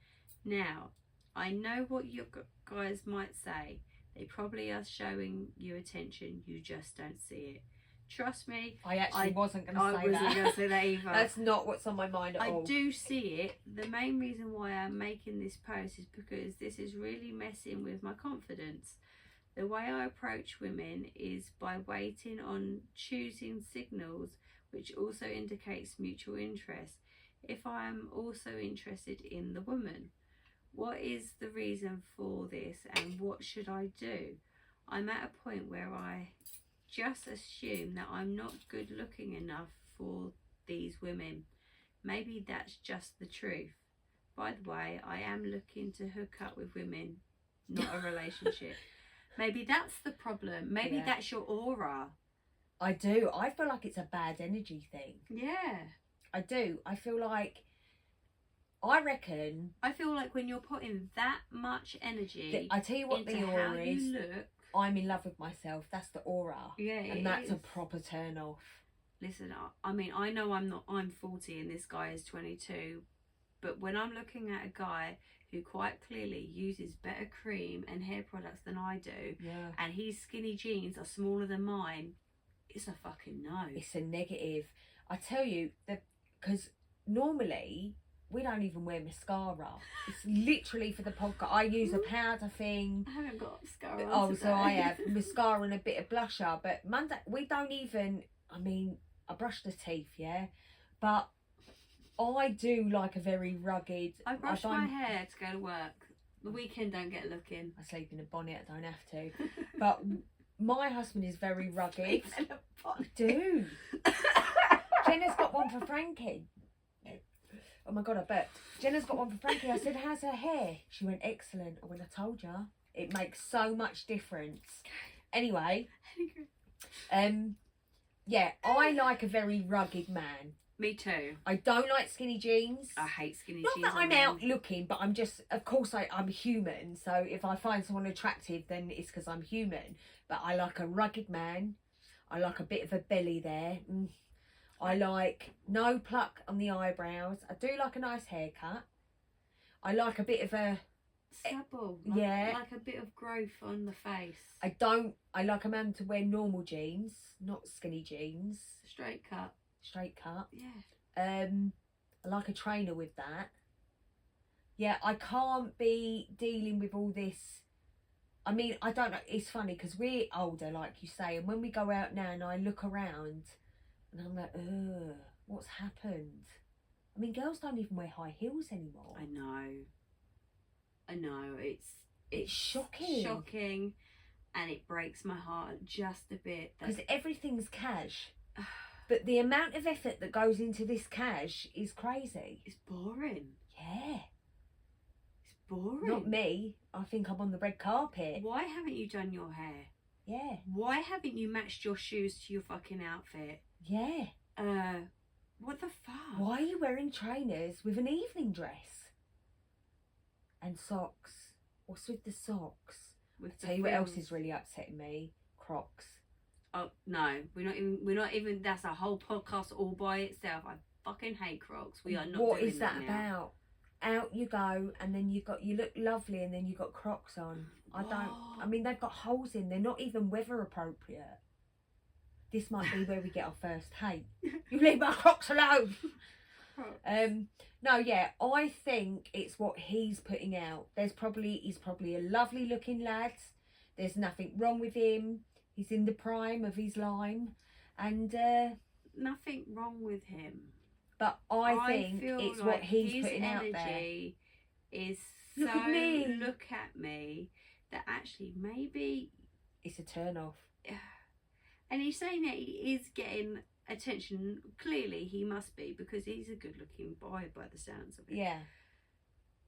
Now, I know what you guys might say. They probably are showing you attention, you just don't see it. Trust me. I actually wasn't going to I say wasn't that. going to say that either. That's not what's on my mind at all. I do see it. The main reason why I'm making this post is because this is really messing with my confidence. The way I approach women is by waiting on choosing signals which also indicates mutual interest. If I am also interested in the woman, what is the reason for this and what should I do? I'm at a point where I just assume that I'm not good looking enough for these women. Maybe that's just the truth. By the way, I am looking to hook up with women, not a relationship. Maybe that's the problem. Maybe that's your aura. I do. I feel like it's a bad energy thing. Yeah. I do. I feel like, I reckon. I feel like when you're putting that much energy I tell you what the into aura how is. you look. I'm in love with myself. That's the aura. Yeah, and that's a proper turn off. Listen, I mean, I know I'm 40 and this guy is 22, but when I'm looking at a guy who quite clearly uses better cream and hair products than I do, and his skinny jeans are smaller than mine, it's a fucking no. It's a negative. I tell you, because normally we don't even wear mascara. It's literally for the podcast. I use a powder thing. I haven't got mascara. Oh, so I have mascara and a bit of blusher. But Monday, we don't even. I mean, I brush the teeth, yeah, but I do like a very rugged. I brush my hair to go to work. The weekend don't get a look in. I sleep in a bonnet. I don't have to. But my husband is very rugged. Sleep in a bonnet. I do. Jenna's got one for Frankie. Oh my God, I bet. Jenna's got one for Frankie. I said, how's her hair? She went, excellent. I went, I told you. It makes so much difference. Anyway, yeah, I like a very rugged man. Me too. I don't like skinny jeans. I hate skinny Not jeans. Not that I'm out looking, but I'm just, of course, I'm human. So if I find someone attractive, then it's because I'm human. But I like a rugged man. I like a bit of a belly there. I like no pluck on the eyebrows. I do like a nice haircut. I like a bit of a stubble. Like a bit of growth on the face. I like a man to wear normal jeans, not skinny jeans. Straight cut. Yeah. I like a trainer with that. Yeah, I can't be dealing with all this. I mean, I don't know. It's funny because we're older, like you say, and when we go out now and I look around and I'm like, ugh, what's happened? I mean, girls don't even wear high heels anymore. I know. It's shocking. And it breaks my heart just a bit. Because everything's cash. But the amount of effort that goes into this cash is crazy. It's boring. Yeah. It's boring. Not me. I think I'm on the red carpet. Why haven't you done your hair? Yeah. Why haven't you matched your shoes to your fucking outfit? Yeah. What the fuck? Why are you wearing trainers with an evening dress? And socks. What's with the socks? I'll tell you what else is really upsetting me. Crocs. Oh no, we're not even. That's a whole podcast all by itself. I fucking hate Crocs. We are not. What doing is that now. about? Out you go, and then you look lovely, and then you got Crocs on. I mean, they've got holes in. They're not even weather appropriate. This might be where we get our first hate. You leave my Crocs alone. No, yeah, I think it's what he's putting out. He's probably a lovely looking lad. There's nothing wrong with him. He's in the prime of his lime, and nothing wrong with him. But I think it's like what he's putting out there. His energy is look at me. Look at me. That actually maybe it's a turn off. And he's saying that he is getting attention. Clearly, he must be because he's a good-looking boy by the sounds of it. Yeah.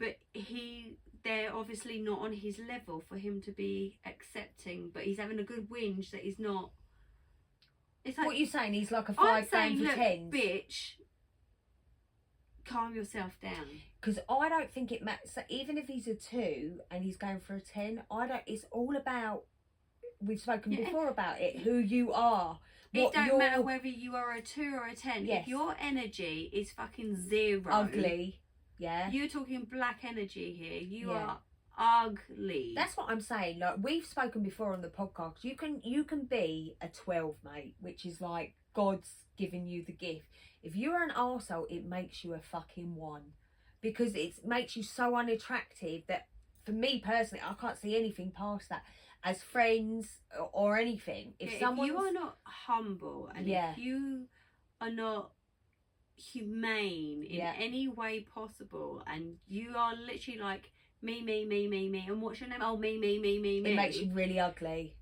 But they're obviously not on his level for him to be accepting. But he's having a good whinge that he's not. It's like, what are you saying? He's like a 5 game for 10. Bitch, calm yourself down. Because I don't think it matters. So even if he's a 2 and he's going for a 10, it's all about. We've spoken before about it. Who you are. It don't matter whether you are a 2 or a 10. Yes. If your energy is fucking 0. Ugly. Yeah. You're talking black energy here. You are ugly. That's what I'm saying. Like, we've spoken before on the podcast. You can be a 12, mate, which is like God's given you the gift. If you're an arsehole, it makes you a fucking 1. Because it makes you so unattractive that, for me personally, I can't see anything past that. As friends or anything. If you someone's... are not humble, and Yeah. if you are not humane in Yeah. any way possible, and you are literally like me, and what's your name? Oh, me. It makes you really ugly.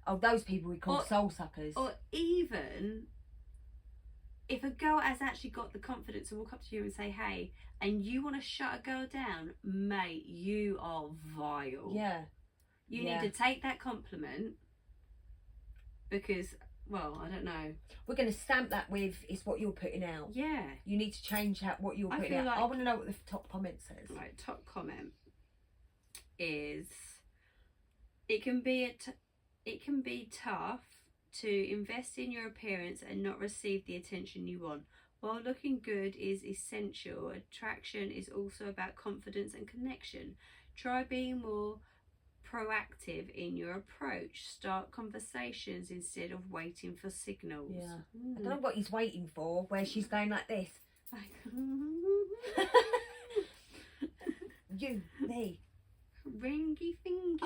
Oh, those people we call soul suckers. Or even if a girl has actually got the confidence to walk up to you and say, hey, and you want to shut a girl down, mate, you are vile. Yeah. You need to take that compliment, because, well, I don't know. We're going to stamp that with, it's what you're putting out. Yeah. You need to change out what you're putting out. Like, I want to know what the top comment says. Right, top comment is, it can be tough to invest in your appearance and not receive the attention you want. While looking good is essential, attraction is also about confidence and connection. Try being more proactive in your approach. Start conversations instead of waiting for signals. Yeah. I don't know what he's waiting for, where she's going like this. You, me. Ringy fingy.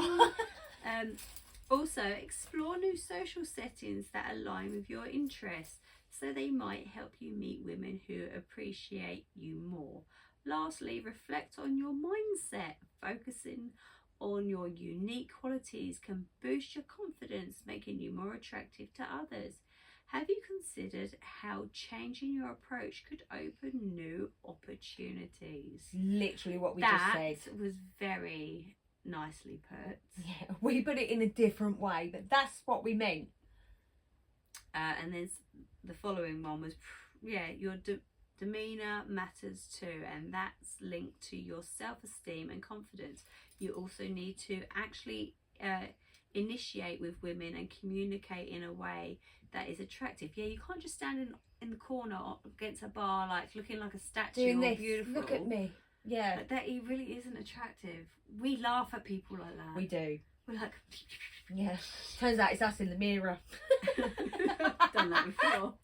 Also, explore new social settings that align with your interests, so they might help you meet women who appreciate you more. Lastly, reflect on your mindset. Focusing on your unique qualities can boost your confidence, making you more attractive to others. Have you considered how changing your approach could open new opportunities? Literally what we just said. That was very nicely put. Yeah, we put it in a different way, but that's what we meant. And then the following one was, your demeanour matters too, and that's linked to your self-esteem and confidence. You also need to actually initiate with women and communicate in a way that is attractive. Yeah, you can't just stand in the corner against a bar, like looking like a statue Doing or this, beautiful. look at me. Yeah. Like, that he really isn't attractive. We laugh at people like that. We do. We're like, yeah. Turns out it's us in the mirror. I've done that before.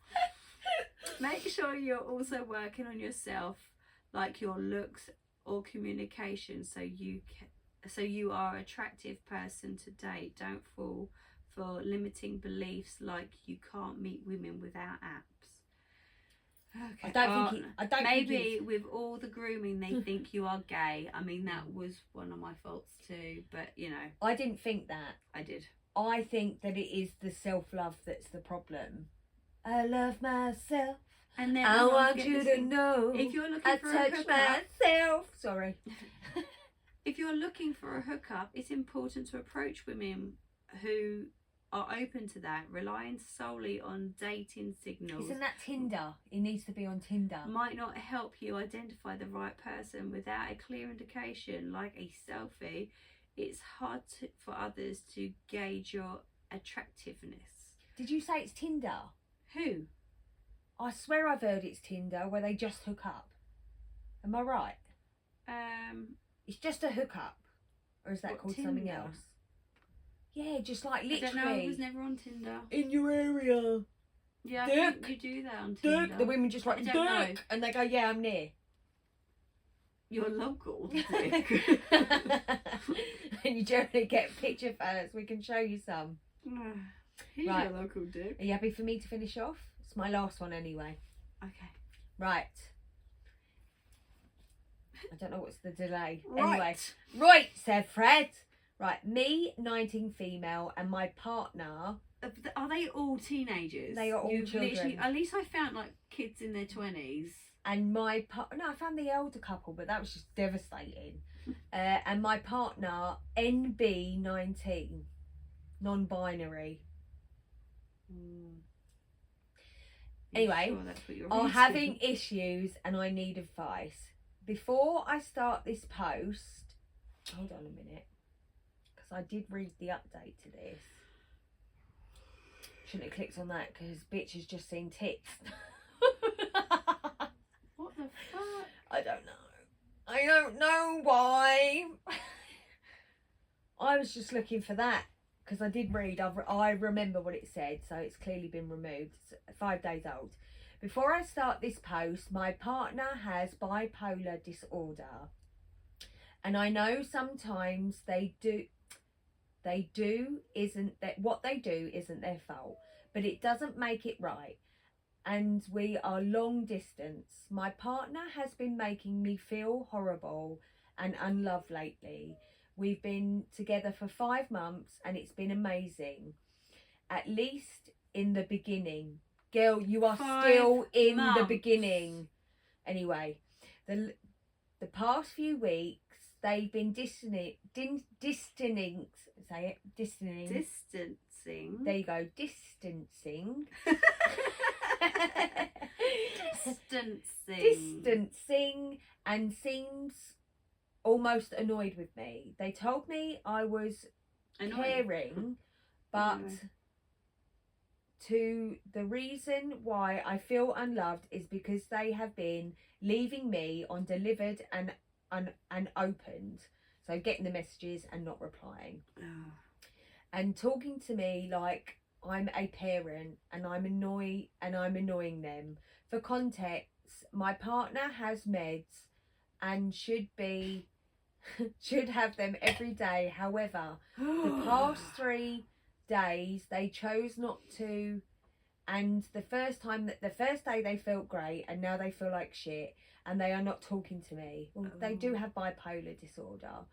Make sure you're also working on yourself, like your looks or communication, so you are an attractive person to date. Don't fall for limiting beliefs like you can't meet women without apps. Okay. I don't maybe with all the grooming they think you are gay. I mean, that was one of my faults too, but you know. I didn't think that. I did. I think that it is the self-love that's the problem. I love myself. And then I want you to know. If you're looking for a touch hookup, myself. Sorry. If you're looking for a hookup, it's important to approach women who are open to that. Relying solely on dating signals, Isn't that Tinder? It needs to be on Tinder. might not help you identify the right person. Without a clear indication, like a selfie, it's hard for others to gauge your attractiveness. Did you say it's Tinder? Who? I swear I've heard it's Tinder where they just hook up. Am I right? It's just a hookup. Or is that What, called Tinder? something else? Yeah, just like I literally. don't know. I was never on Tinder. In your area. Yeah, I Dick. think you do that on Tinder. Dick. The women just like, I don't know. Dick. And they go, yeah, I'm near. You're local. Dick. And you generally get a picture first. We can show you some. He's Right. your local Dick. Are you happy for me to finish off? It's my last one anyway. Okay. Right. I don't know what's the delay. Right. Anyway. Right, said Fred. Right, me, 19 female, and my partner. Are they all teenagers? They are all children. At least I found like kids in their 20s. And my partner, no, I found the elder couple, but that was just devastating. And my partner, NB19, non-binary. Anyway, Sure that's what you're are reading? having issues and I need advice. Before I start this post, hold on a minute, because I did read the update to this. Shouldn't have clicked on that because bitch has just seen tits. What the fuck? I don't know. I don't know why. I was just looking for that because I did read. I remember what it said, so it's clearly been removed. It's 5 days old. Before I start this post, my partner has bipolar disorder, and I know sometimes they do isn't that what they do isn't their fault, but it doesn't make it right. And we are long distance. My partner has been making me feel horrible and unloved lately. We've been together for 5 months and it's been amazing. At least in the beginning. Girl, you are 5 still in months. the beginning. Anyway, the past few weeks they've been distancing. Say it, distancing. Distancing. There you go, distancing. Distancing, and seems almost annoyed with me. They told me I was caring, but to the reason why I feel unloved is because they have been leaving me undelivered and unopened. So getting the messages and not replying. Oh. And talking to me like I'm a parent and I'm annoying them. For context, my partner has meds and should have them every day. However, the past 3 days they chose not to, and the first day they felt great and now they feel like shit and they are not talking to me. Well, they do have bipolar disorder.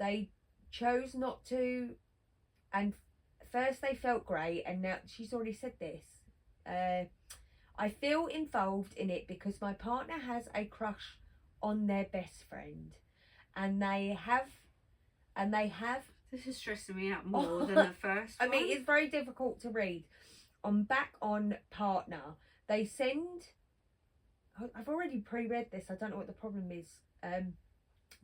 They chose not to, and first they felt great and now she's already said this. I feel involved in it because my partner has a crush on their best friend, and they have. This is stressing me out more than the first one. I mean, it's very difficult to read. On partner, they send. I've already pre-read this. I don't know what the problem is.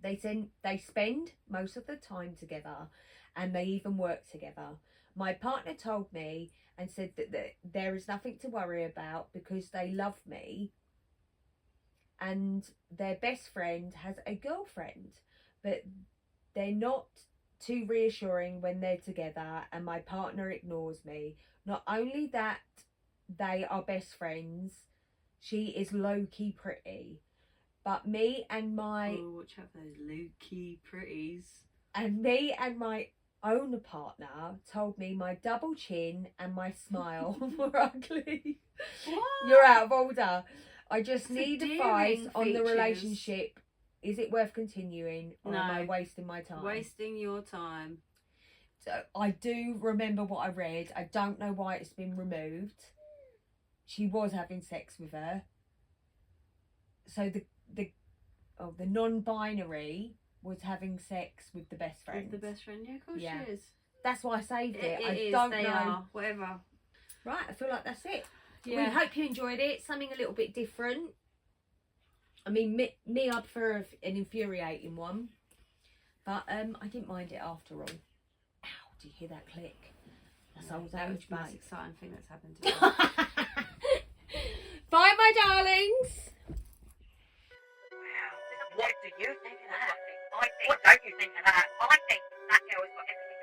They spend most of the time together, and they even work together. My partner told me and said that there is nothing to worry about because they love me, and their best friend has a girlfriend, but they're not too reassuring when they're together, and my partner ignores me. Not only that they are best friends, she is low-key pretty, but me and my... Oh, watch out for those low-key pretties. And me and my own partner told me my double chin and my smile were ugly. What? You're out of order. I just It's need endearing advice on the features. relationship. Is it worth continuing, or am I No. wasting my time? Wasting your time. So I do remember what I read. I don't know why it's been removed. She was having sex with her. So the non-binary was having sex with the best friend. With the best friend, yeah, of course Yeah. she is. That's why I saved it. It I is, don't they know. are, whatever. Right, I feel like that's it. Yeah. We hope you enjoyed it. Something a little bit different. I mean, me I prefer an infuriating one. But I didn't mind it after all. Ow, do you hear that click? That's old That was age, the most mate. exciting thing that's happened to me. Bye, my darlings. Wow. What do you think of that? I think. What don't you think of that? I think that girl has got everything